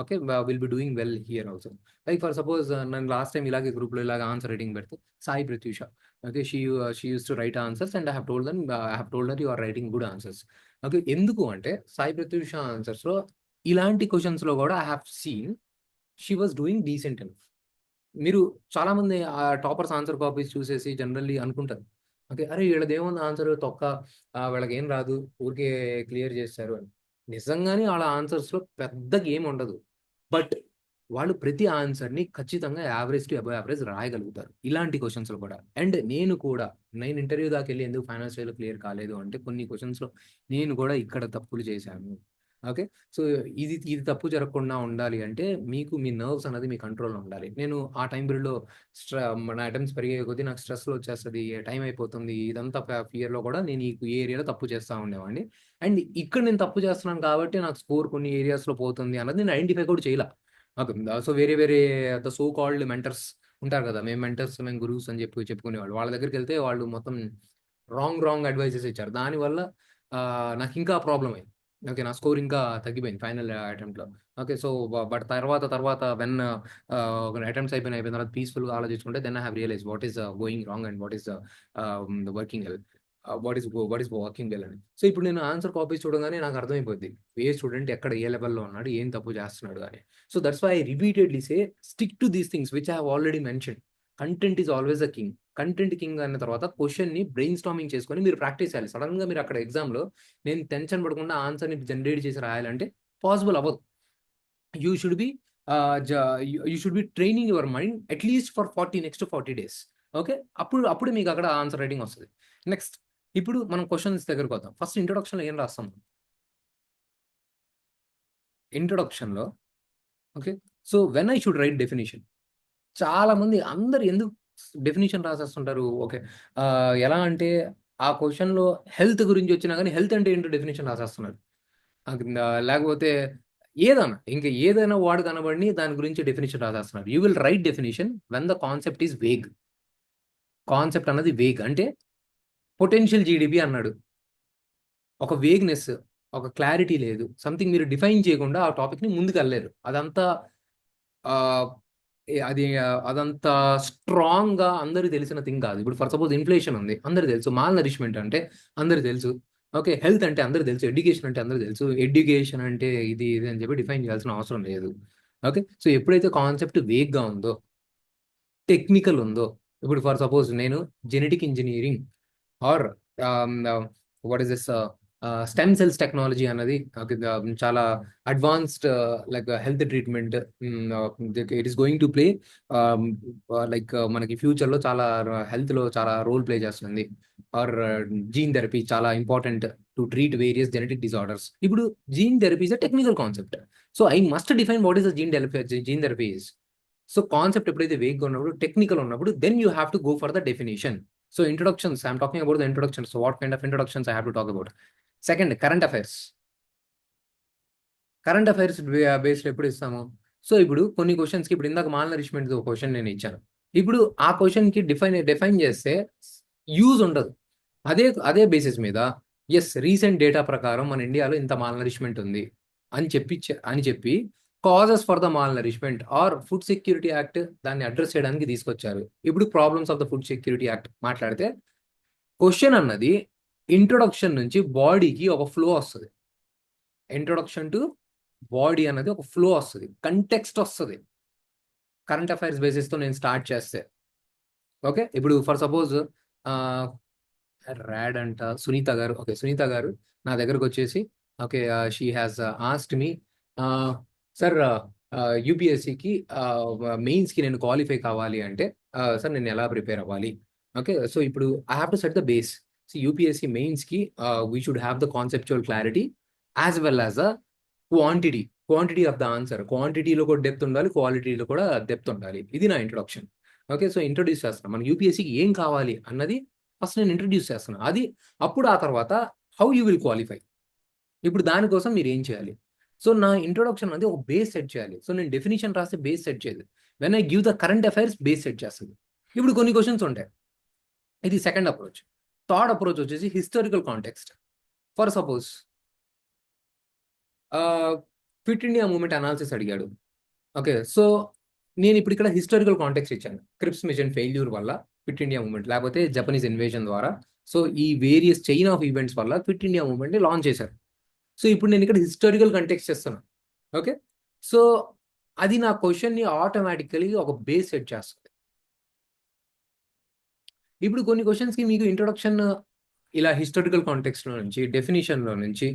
okay will be doing well here also. Like for suppose నేను లాస్ట్ టైం ఇలాగే గ్రూప్లో ఇలాగ ఆన్సర్ రైటింగ్ పెడితే, Sai Pratyusha, okay, she uses to write answers and I have told that you are writing good answers. Okay, ఎందుకు అంటే సాయి ప్రత్యూష ఆన్సర్స్లో ఇలాంటి క్వశ్చన్స్లో కూడా I have seen she was doing decent enough. మీరు చాలామంది టాపర్స్ ఆన్సర్ కాపీస్ చూసేసి జనరల్లీ అనుకుంటారు, ఓకే, అరే వీళ్ళదేముంది ఆన్సర్ తొక్క, వీళ్ళకి ఏం రాదు, ఊరికే క్లియర్ చేస్తారు అని. నిజంగానే వాళ్ళ ఆన్సర్స్లో పెద్దగా ఏమి ఉండదు, బట్ వాళ్ళు ప్రతి ఆన్సర్ని ఖచ్చితంగా యావరేజ్ టు అబవ్ యావరేజ్ రాయగలుగుతారు ఇలాంటి క్వశ్చన్స్లో కూడా. అండ్ నేను ఇంటర్వ్యూ దాకా వెళ్ళి ఎందుకు ఫైనాన్షియల్ క్లియర్ కాలేదు అంటే కొన్ని క్వశ్చన్స్లో నేను కూడా ఇక్కడ తప్పులు చేశాను. ఓకే, సో ఇది తప్పు జరగకుండా ఉండాలి అంటే మీకు మీ నర్వ్స్ అనేది మీ కంట్రోల్లో ఉండాలి. నేను ఆ టైం పీరియడ్లో నా అటెంప్ట్స్ పెరిగే కొద్దీ నాకు స్ట్రెస్లో వచ్చేస్తుంది, టైం అయిపోతుంది, ఇదంతా ఫియర్లో కూడా నేను ఈ ఏరియాలో తప్పు చేస్తూ ఉండేవాడిని. అండ్ ఇక్కడ నేను తప్పు చేస్తున్నాను కాబట్టి నాకు స్కోర్ కొన్ని ఏరియాస్లో పోతుంది అన్నది నేను ఐడెంటిఫై కూడా చేయాల. ఓకే, సో వేరే ద సో కాల్డ్ మెంటర్స్ ఉంటారు కదా, మేము గురువుస్ అని చెప్పుకునేవాళ్ళు. వాళ్ళ దగ్గరికి వెళ్తే వాళ్ళు మొత్తం రాంగ్ అడ్వైజెస్ ఇచ్చారు. దానివల్ల నాకు ఇంకా ప్రాబ్లం అయింది. ఓకే, నా స్కోర్ ఇంకా తగ్గిపోయింది ఫైనల్ అటెంప్ట్లో. ఓకే, సో బట్ తర్వాత వెన్ అటెంప్ట్స్ అయిపోయిన తర్వాత పీస్ఫుల్గా ఆలోచించుకుంటే then I have realise what is going wrong and what is working well, what is working well అని. సో ఇప్పుడు నేను ఆన్సర్ కాపీస్ చూడగానే నాకు అర్థమైపోద్ది ఏ స్టూడెంట్ ఎక్కడ ఏ లెవెల్లో ఉన్నాడు, ఏం తప్పు చేస్తున్నాడు అని. So that's why I repeatedly say stick to these things which I have already mention. Content is always a king. Content king అన్న తర్వాత క్వశ్చన్ని బ్రెయిన్ స్టామింగ్ చేసుకొని మీరు ప్రాక్టీస్ చేయాలి. సడన్గా మీరు అక్కడ ఎగ్జామ్లో నేను టెన్షన్ పడకుండా ఆన్సర్ని జనరేట్ చేసి రాయాలంటే పాసిబుల్ అవ్వదు. You should be training your mind at least for next 40 days. Okay, అప్పుడు మీకు అక్కడ ఆన్సర్ రైటింగ్ వస్తుంది. నెక్స్ట్, ఇప్పుడు మనం క్వశ్చన్స్ దగ్గరకు వద్దాం. ఫస్ట్ ఇంట్రొడక్షన్లో ఏం రాస్తాం? ఇంట్రొడక్షన్లో okay, so when I should write definition. చాలా మంది అందరు ఎందుకు డెఫినేషన్ రాసేస్తుంటారు? ఓకే, ఎలా అంటే ఆ క్వశ్చన్లో హెల్త్ గురించి వచ్చినా కానీ హెల్త్ అంటే ఏంటో డెఫినేషన్ రాసేస్తున్నారు. లేకపోతే ఏదైనా వాడు కనబడి దాని గురించి డెఫినేషన్ రాసేస్తున్నారు. You will write definition when the concept is vague. Concept అన్నది వేగ్ అంటే పొటెన్షియల్ జీడిపి అన్నాడు, ఒక వేగ్నెస్, ఒక క్లారిటీ లేదు, సంథింగ్ మీరు డిఫైన్ చేయకుండా ఆ టాపిక్ని ముందుకు వెళ్ళలేరు. అదంతా స్ట్రాంగ్గా అందరికి తెలిసిన థింగ్ కాదు. ఇప్పుడు ఫర్ సపోజ్ ఇన్ఫ్లేషన్ ఉంది, అందరికి తెలుసు. మాల్ నరిష్మెంట్ అంటే అందరికి తెలుసు. ఓకే, హెల్త్ అంటే అందరికి తెలుసు. ఎడ్యుకేషన్ అంటే అందరికి తెలుసు. ఎడ్యుకేషన్ అంటే ఇది అని చెప్పి డిఫైన్ చేయాల్సిన అవసరం లేదు. ఓకే, సో ఎప్పుడైతే కాన్సెప్ట్ వేగ్గా ఉందో, టెక్నికల్ ఉందో, ఇప్పుడు ఫర్ సపోజ్ నేను genetic engineering or what is this stem cells technology అన్నది చాలా advanced like health treatment, it is going to play like మనకి ఫ్యూచర్లో చాలా హెల్త్లో చాలా రోల్ ప్లే చేస్తుంది. ఆర్ జీన్ థెరపీ చాలా important to treat various genetic disorders. ఇప్పుడు gene therapy is a technical concept. So I must define what is the gene therapy is. So concept ఎప్పుడైతే వేగ్గా ఉన్నప్పుడు, టెక్నికల్ ఉన్నప్పుడు, then you have to go for the definition. So introductions, I'm talking about the introductions. So what kind of introductions I have to talk about? Second, current affairs. Current affairs based ఎప్పుడు ఇస్తాము? సో ఇప్పుడు కొన్ని క్వశ్చన్స్కి, ఇప్పుడు ఇందాక మాల్ నరిష్మెంట్ క్వశ్చన్ నేను ఇచ్చాను. ఇప్పుడు ఆ క్వశ్చన్కి డిఫైన్ చేస్తే యూజ్ ఉండదు. అదే బేసిస్ మీద రీసెంట్ డేటా ప్రకారం మన ఇండియాలో ఇంత మాల్ నరిష్మెంట్ ఉంది అని చెప్పి causes for the malnourishment or food security act దాన్ని అడ్రస్ చేయడానికి తీసుకొచ్చారు. ఇప్పుడు problems of the food security act మాట్లాడితే క్వశ్చన్ అన్నది ఇంట్రొడక్షన్ నుంచి బాడీకి ఒక ఫ్లో వస్తుంది. ఇంట్రొడక్షన్ టు బాడీ అన్నది ఒక ఫ్లో వస్తుంది, కంటెక్స్ట్ వస్తుంది. కరెంట్ అఫైర్స్ బేసిస్తో నేను స్టార్ట్ చేస్తే ఓకే, ఇప్పుడు ఫర్ సపోజ్ ర్యాడ్ అంట సునీత గారు. ఓకే, సునీత గారు నా దగ్గరకు వచ్చేసి okay, she has asked me, sir యూపీఎస్సికి మెయిన్స్కి నేను క్వాలిఫై కావాలి అంటే సార్ నేను ఎలా ప్రిపేర్ అవ్వాలి? ఓకే, సో ఇప్పుడు I have to set the base. So UPSC మెయిన్స్కి we should have the conceptual clarity as well as the quantity of the answer. క్వాంటిటీలో కూడా డెప్త్ ఉండాలి, క్వాలిటీలో కూడా డెప్త్ ఉండాలి. ఇది నా ఇంట్రొడక్షన్. ఓకే, సో ఇంట్రొడ్యూస్ చేస్తాను మన యూపీఎస్సికి ఏం కావాలి అన్నది ఫస్ట్ నేను ఇంట్రొడ్యూస్ చేస్తున్నాను. అప్పుడు ఆ తర్వాత హౌ యూ విల్ క్వాలిఫై. ఇప్పుడు దానికోసం మీరు ఏం చేయాలి? సో నా ఇంట్రొడక్షన్ అనేది ఒక బేస్ సెట్ చేయాలి. సో నేను డెఫినేషన్ రాస్తే బేస్ సెట్ చేయదు. When I give the current affairs base set చేస్తుంది. ఇప్పుడు కొన్ని క్వశ్చన్స్ ఉంటాయి. ఇది సెకండ్ అప్రోచ్. థర్డ్ అప్రోచ్ వచ్చేసి historical context. For suppose quit India movement analysis అడిగాడు. ఓకే, సో నేను ఇప్పుడు ఇక్కడ హిస్టారికల్ కాంటెక్స్ట్ ఇచ్చాను. క్రిప్స్ మిషన్ ఫెయిల్యూర్ వల్ల క్విట్ ఇండియా మూవ్మెంట్, లేకపోతే జపనీస్ ఇన్వేజన్ ద్వారా, సో ఈ వేరియస్ చైన్ ఆఫ్ ఈవెంట్స్ వల్ల క్విట్ ఇండియా మూవ్మెంట్ని లాంచ్ చేశారు. సో ఇప్పుడు నేను ఇక్కడ హిస్టారికల్ కంటెక్స్ట్ చేస్తున్నాను. ఓకే, సో అది నా క్వశ్చన్ని ఆటోమేటికలీ ఒక బేస్ సెట్ చేస్తుంది. ఇప్పుడు కొన్ని క్వశ్చన్స్కి మీకు ఇంట్రొడక్షన్ ఇలా హిస్టారికల్ కాంటెక్స్ట్లో నుంచి, డెఫినేషన్లో నుంచి,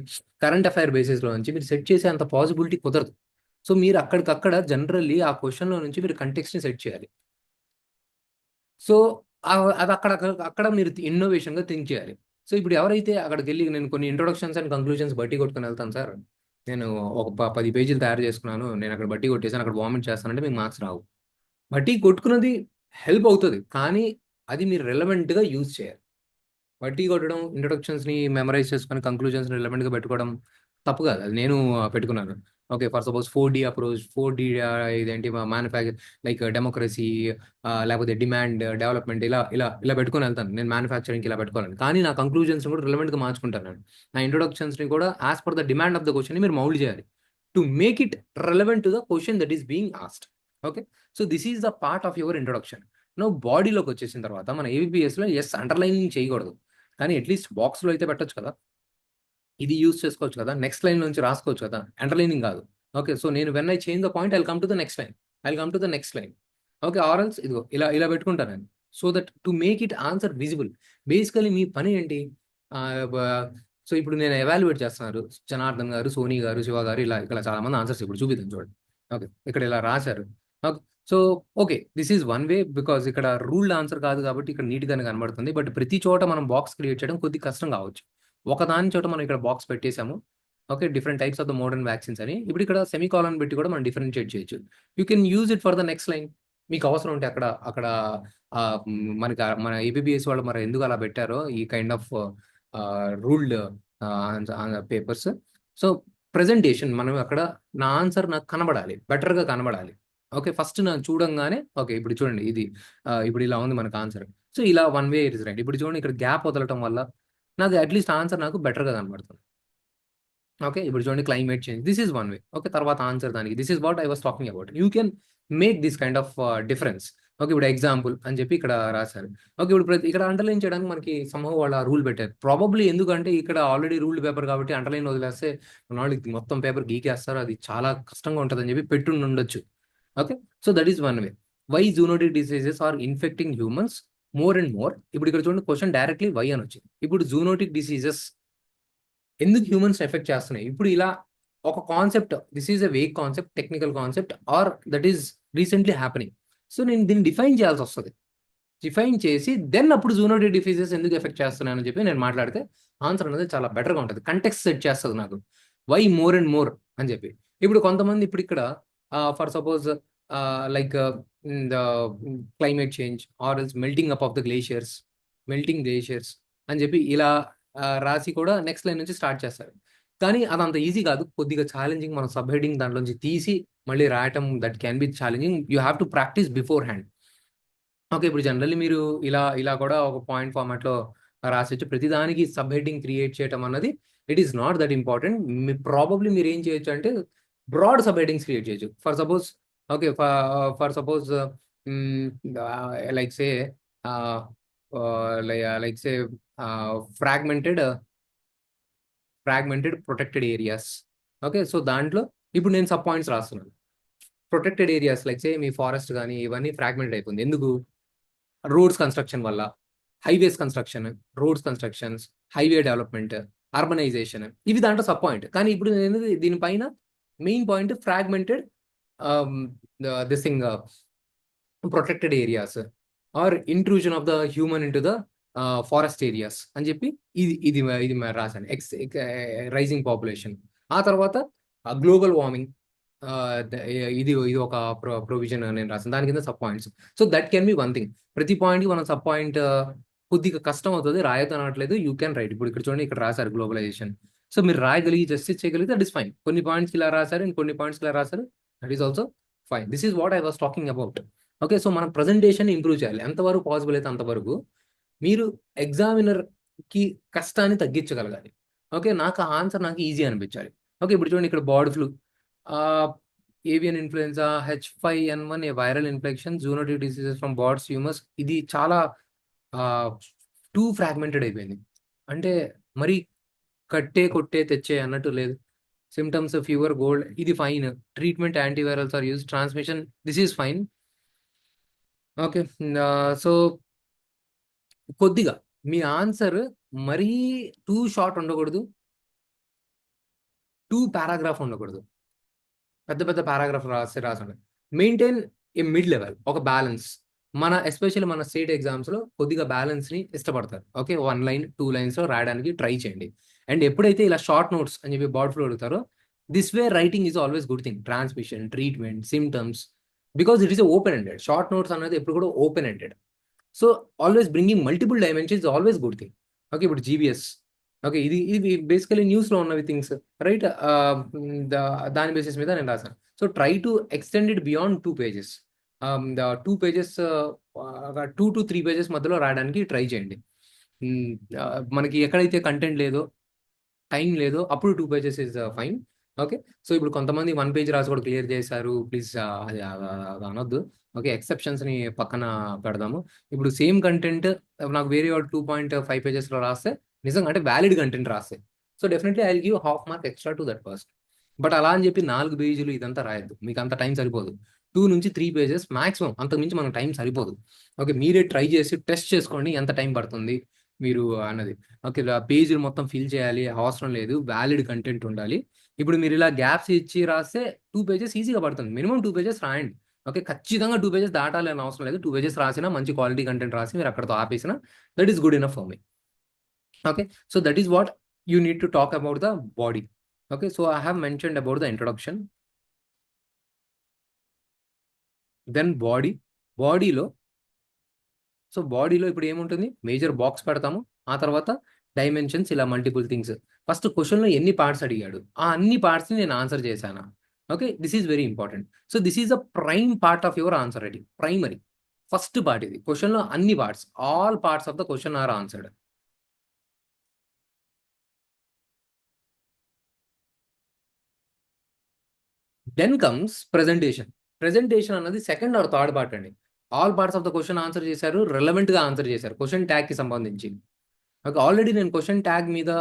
కరెంట్ అఫైర్ బేసిస్లో నుంచి మీరు సెట్ చేసే అంత పాసిబిలిటీ కుదరదు. సో మీరు అక్కడికక్కడ జనరల్లీ ఆ క్వశ్చన్లో నుంచి మీరు కంటెక్స్ట్ని సెట్ చేయాలి. సో అది అక్కడ మీరు ఇన్నోవేషన్గా థింక్ చేయాలి. సో ఇప్పుడు ఎవరైతే అక్కడికి వెళ్ళి నేను కొన్ని ఇంట్రొడక్షన్స్ అండ్ కంక్లూజన్స్ బట్టి కొట్టుకుని వెళ్తాను సార్, నేను ఒక 10 పేజీలు తయారు చేసుకున్నాను, నేను అక్కడ బట్టి కొట్టేసాను, అక్కడ వామిట్ చేస్తానంటే మీకు మార్క్స్ రావు. బట్టి కొట్టుకున్నది హెల్ప్ అవుతుంది, కానీ అది మీరు రెలవెంట్గా యూజ్ చేయాలి. బట్టి కొట్టడం, ఇంట్రొడక్షన్స్ని మెమరైజ్ చేసుకొని కంక్లూజన్స్ని రిలవెంట్గా పెట్టుకోవడం తప్పు కాదు. అది నేను పెట్టుకున్నాను. Okay, for suppose 4D approach, 4D ఇదేంటి మ్యానుఫ్యాక్చర్ లైక్ డెమోక్రసీ, లేకపోతే డిమాండ్, డెవలప్మెంట్, ఇలా ఇలా ఇలా పెట్టుకొని వెళ్తాను. నేను మ్యానుఫ్యాక్చరింగ్కి ఇలా పెట్టుకోవాలని, కానీ నా కంక్లూజన్స్ని కూడా రిలవెంట్గా మార్చుకుంటాను. నేను నా ఇంట్రొడక్షన్స్ని కూడా as per the demand of the question మీరు మౌల్డ్ చేయాలి to make it relevant to the question that is being asked. Okay, so this is the part of your introduction. నువ్వు బాడీలోకి వచ్చేసిన తర్వాత మన ఏబిపిఎస్లో అండర్లైనింగ్ చేయకూడదు, కానీ అట్లీస్ట్ బాక్స్లో అయితే పెట్టొచ్చు కదా, ఇది యూజ్ చేసుకోవచ్చు కదా, నెక్స్ట్ లైన్ నుంచి రాసుకోవచ్చు కదా, అండర్లైనింగ్ కాదు. ఓకే, సో నేను when I change the point I come to the next line, I come to the next line. Okay, or else ఇదిగో ఇలా ఇలా పెట్టుకుంటాను నేను, so that to make it answer visible. Basically మీ పని ఏంటి? సో ఇప్పుడు నేను ఎవాల్యుయేట్ చేస్తున్నారు, జనార్దన్ గారు, సోనీ గారు, శివ గారు, ఇలా ఇక్కడ చాలా మంది ఆన్సర్స్ ఇప్పుడు చూపిద్దాం చూడండి. ఓకే, ఇక్కడ ఇలా రాశారు. Okay, so okay, this is one way, because ఇక్కడ రూల్డ్ ఆన్సర్ కాదు కాబట్టి ఇక్కడ నీట్గానే కనబడుతుంది. బట్ ప్రతి చోట మనం బాక్స్ క్రియేట్ చేయడం కొద్ది కష్టం కావచ్చు. ఒకదాని చోట మనం ఇక్కడ బాక్స్ పెట్టేసాము. Okay, different types of the modern vaccines అని. ఇప్పుడు ఇక్కడ సెమీకాలన్ పెట్టి కూడా మనం డిఫరెన్షియేట్ చేయొచ్చు. You can use it for the next line. మీకు అవసరం ఉంటే అక్కడ అక్కడ మనకి మన ఏబిబిఎస్ వాళ్ళు మరి ఎందుకు అలా పెట్టారో ఈ kind of ruled papers. So presentation మనం అక్కడ నా ఆన్సర్ నాకు కనబడాలి, బెటర్గా కనబడాలి. ఓకే, ఫస్ట్ నాకు చూడంగానే ఓకే ఇప్పుడు చూడండి ఇది ఇప్పుడు ఇలా ఉంది మనకు ఆన్సర్. సో ఇలా one way it is right. ఇప్పుడు చూడండి ఇక్కడ గ్యాప్ వదలటం వల్ల నాకు అట్లీస్ట్ ఆన్సర్ నాకు బెటర్గా కనబడుతుంది. ఓకే, ఇప్పుడు చూడండి climate change, this is one way. Okay, తర్వాత ఆన్సర్ దానికి this is what I was talking about. You can make this kind of difference. Okay, ఇప్పుడు ఎగ్జాంపుల్ అని చెప్పి ఇక్కడ రాశారు. ఓకే, ఇప్పుడు ఇక్కడ అండర్లైన్ చేయడానికి మనకి సంభవం వాళ్ళ రూల్ పెట్టారు ప్రాబబ్లీ, ఎందుకంటే ఇక్కడ ఆల్రెడీ రూల్డ్ పేపర్ కాబట్టి అండర్లైన్ వదిలేస్తే వాళ్ళకి మొత్తం పేపర్ గీకేస్తారు, అది చాలా కష్టంగా ఉంటుంది అని చెప్పి పెట్టి ఉండొచ్చు. Okay, so that is one way. Why zoonotic diseases are infecting humans more and more. ఇప్పుడు ఇక్కడ చూడండి క్వశ్చన్ డైరెక్ట్లీ వై అని వచ్చింది. ఇప్పుడు జూనోటిక్ డిసీజెస్ ఎందుకు హ్యూమన్స్ ఎఫెక్ట్ చేస్తున్నాయి? ఇప్పుడు ఇలా ఒక concept, this is a vague concept, technical concept, or that is recently happening. So నేను దీన్ని డిఫైన్ చేయాల్సి వస్తుంది. డిఫైన్ చేసి దెన్ అప్పుడు జూనోటిక్ డిసీజెస్ ఎందుకు ఎఫెక్ట్ చేస్తున్నాయని చెప్పి నేను మాట్లాడితే ఆన్సర్ అనేది చాలా బెటర్గా ఉంటుంది. కంటెక్స్ట్ సెట్ చేస్తుంది నాకు, వై మోర్ అండ్ మోర్ అని చెప్పి. ఇప్పుడు కొంతమంది ఇప్పుడు ఇక్కడ for suppose like the climate change or else melting up of the glaciers, melting glaciers అని చెప్పి ఇలా రాసి కూడా నెక్స్ట్ లైన్ నుంచి స్టార్ట్ చేస్తారు. కానీ అది అంత ఈజీ కాదు, కొద్దిగా ఛాలెంజింగ్. మనం సబ్ హెడింగ్ దాంట్లోంచి తీసి మళ్ళీ రాయటం that can be challenging. You have to practice before hand. Okay, ఇప్పుడు జనరల్లీ మీరు ఇలా ఇలా కూడా ఒక పాయింట్ ఫార్మాట్లో రాసేచ్చు. ప్రతిదానికి సబ్ హెడ్డింగ్ క్రియేట్ చేయడం అన్నది it is not that important. Probably మీరు ఏం చేయొచ్చు అంటే బ్రాడ్ సబ్ హెడ్డింగ్స్ క్రియేట్ చేయొచ్చు. For suppose okay, for suppose like say like say fragmented protected areas. Okay, so దాంట్లో ఇప్పుడు నేను సబ్ పాయింట్స్ రాస్తున్నాను. ప్రొటెక్టెడ్ ఏరియాస్ లైక్ సే మీ ఫారెస్ట్ కానీ ఇవన్నీ ఫ్రాగ్మెంటెడ్ అయిపోయింది. ఎందుకు? రోడ్స్ కన్స్ట్రక్షన్ వల్ల, highways construction, roads constructions, highway development, urbanisation, ఇవి దాంట్లో సబ్ పాయింట్. కానీ ఇప్పుడు నేను దీనిపైన main point fragmented this thing protected areas are intrusion of the human into the forest areas అని చెప్పి ఇది ఇది ఇది రాశాను. రైజింగ్ పాపులేషన్, ఆ తర్వాత గ్లోబల్ వార్మింగ్, ఇది ఇది ఒక ప్రొవిజన్ నేను రాసాను, దాని కింద sub points. So that can be one thing. ప్రతి పాయింట్కి మనం సబ్ పాయింట్ కొద్దిగా కష్టం అవుతుంది, రాయతనట్లేదు. You can write. ఇప్పుడు ఇక్కడ చూడండి, ఇక్కడ రాశారు గ్లోబలైజేషన్. సో మీరు రాయగలిగి జస్టిస్ చేయగలిగితే దట్ ఇస్ ఫైన్. కొన్ని పాయింట్స్కి ఇలా రాశారు, ఇంకొన్ని పాయింట్స్కి ఇలా రాశారు, that is also fine. This is what I was talking about. Okay, so మనం ప్రజెంటేషన్ ఇంప్రూవ్ చేయాలి. ఎంతవరకు పాసిబుల్ అయితే అంతవరకు మీరు ఎగ్జామినర్కి కష్టాన్ని తగ్గించగలగాలి. ఓకే, నాకు ఆన్సర్ నాకు ఈజీ అనిపించాలి. ఓకే, ఇప్పుడు చూడండి, ఇక్కడ bird flu, avian influenza, H5N1 A viral infection, zoonotic diseases from birds, humans. ఇది చాలా టూ ఫ్రాగ్మెంటెడ్ అయిపోయింది. అంటే మరి కొట్టే తెచ్చే అన్నట్టు లేదు. సిమ్టమ్స్ ఫీవర్, గోల్డ్, ఇది fine. Treatment antivirals or use, transmission, this is fine. Okay, so కొద్దిగా మీ ఆన్సర్ మరీ టూ షార్ట్ ఉండకూడదు, టూ పారాగ్రాఫ్ ఉండకూడదు. పెద్ద పెద్ద పారాగ్రాఫ్ రాసండి. మెయింటైన్ ఏ మిడ్ లెవెల్, ఒక బ్యాలెన్స్. ఎస్పెషల్లీ మన స్టేట్ ఎగ్జామ్స్లో కొద్దిగా బ్యాలెన్స్ని ఇష్టపడతారు. ఓకే, 1 లైన్ 2 లైన్స్లో రాయడానికి ట్రై చేయండి. అండ్ ఎప్పుడైతే ఇలా షార్ట్ నోట్స్ అని చెప్పి బోర్డ్ ఫ్లో అడుగుతారో, this way writing is always good thing. Transmission, treatment, symptoms, because it is open ended. Short notes అనేది ఎప్పుడు కూడా open ended. So always bringing multiple dimensions always good thing. Okay, ఇప్పుడు జీబీఎస్, ఓకే, ఇది బేసికలీ న్యూస్లో ఉన్నవి థింగ్స్, రైట్? దాని బేసిస్ మీద నేను రాశాను. So try to extend it beyond 2 pages. The 2 pages, 2 to 3 pages మధ్యలో రాయడానికి ట్రై చేయండి. మనకి ఎక్కడైతే కంటెంట్ లేదో, టైం లేదో, అప్పుడు 2 pages is fine. Okay, so ఇప్పుడు కొంతమంది 1 పేజ్ రాసి కూడా క్లియర్ చేశారు. ప్లీజ్ అది అనొద్దు. ఓకే, ఎక్సెప్షన్స్ని పక్కన పెడదాము. ఇప్పుడు సేమ్ కంటెంట్ నాకు వేరే వాడు 2.5 పేజెస్లో రాస్తే, నిజంగా అంటే వ్యాలిడ్ కంటెంట్ రాస్తే, so definitely I will give ½ mark extra to that person. But అలా అని చెప్పి 4 పేజీలు ఇదంతా రాయొద్దు, మీకు అంత టైం సరిపోదు. 2 నుంచి 3 పేజెస్ మాక్సిమం, అంతకుమించి మనకు టైం సరిపోదు. ఓకే, మీరే ట్రై చేసి టెస్ట్ చేసుకోండి ఎంత టైం పడుతుంది మీరు అన్నది. ఓకే, పేజీలు మొత్తం ఫిల్ చేయాలి అవసరం లేదు, వ్యాలిడ్ కంటెంట్ ఉండాలి. ఇప్పుడు మీరు ఇలా గ్యాప్స్ ఇచ్చి రాస్తే 2 పేజెస్ ఈజీగా పడుతుంది. మినిమం 2 పేజెస్ రాయండి. ఓకే, ఖచ్చితంగా 2 పేజెస్ దాటాలి అని అవసరం లేదు. 2 పేజెస్ రాసినా, మంచి క్వాలిటీ కంటెంట్ రాసి మీరు అక్కడతో ఆపేసినా, that is good enough for me. Okay, so that is what you need to talk about the body. Okay, so I have mentioned about the introduction, then బాడీలో. సో బాడీలో ఇప్పుడు ఏముంటుంది, మేజర్ బాక్స్ పెడతాము, ఆ తర్వాత డైమెన్షన్స్, ఇలా మల్టిపుల్ థింగ్స్. ఫస్ట్ క్వశ్చన్లో ఎన్ని పార్ట్స్ అడిగాడు, ఆ అన్ని పార్ట్స్ని నేను ఆన్సర్ చేశాను. Okay, this is very important. So this is a prime part of your answer writing. Primary first part ఇది. క్వశ్చన్లో అన్ని parts, all parts of the question are answered. Then comes presentation. Presentation అన్నది సెకండ్ ఆర్ థర్డ్ పార్ట్ అండి. All parts of the question answer చేశారు, రెలవెంట్గా ఆన్సర్ చేశారు క్వశ్చన్ ట్యాగ్కి సంబంధించి. ఓకే, ఆల్రెడీ నేను క్వశ్చన్ ట్యాగ్ మీద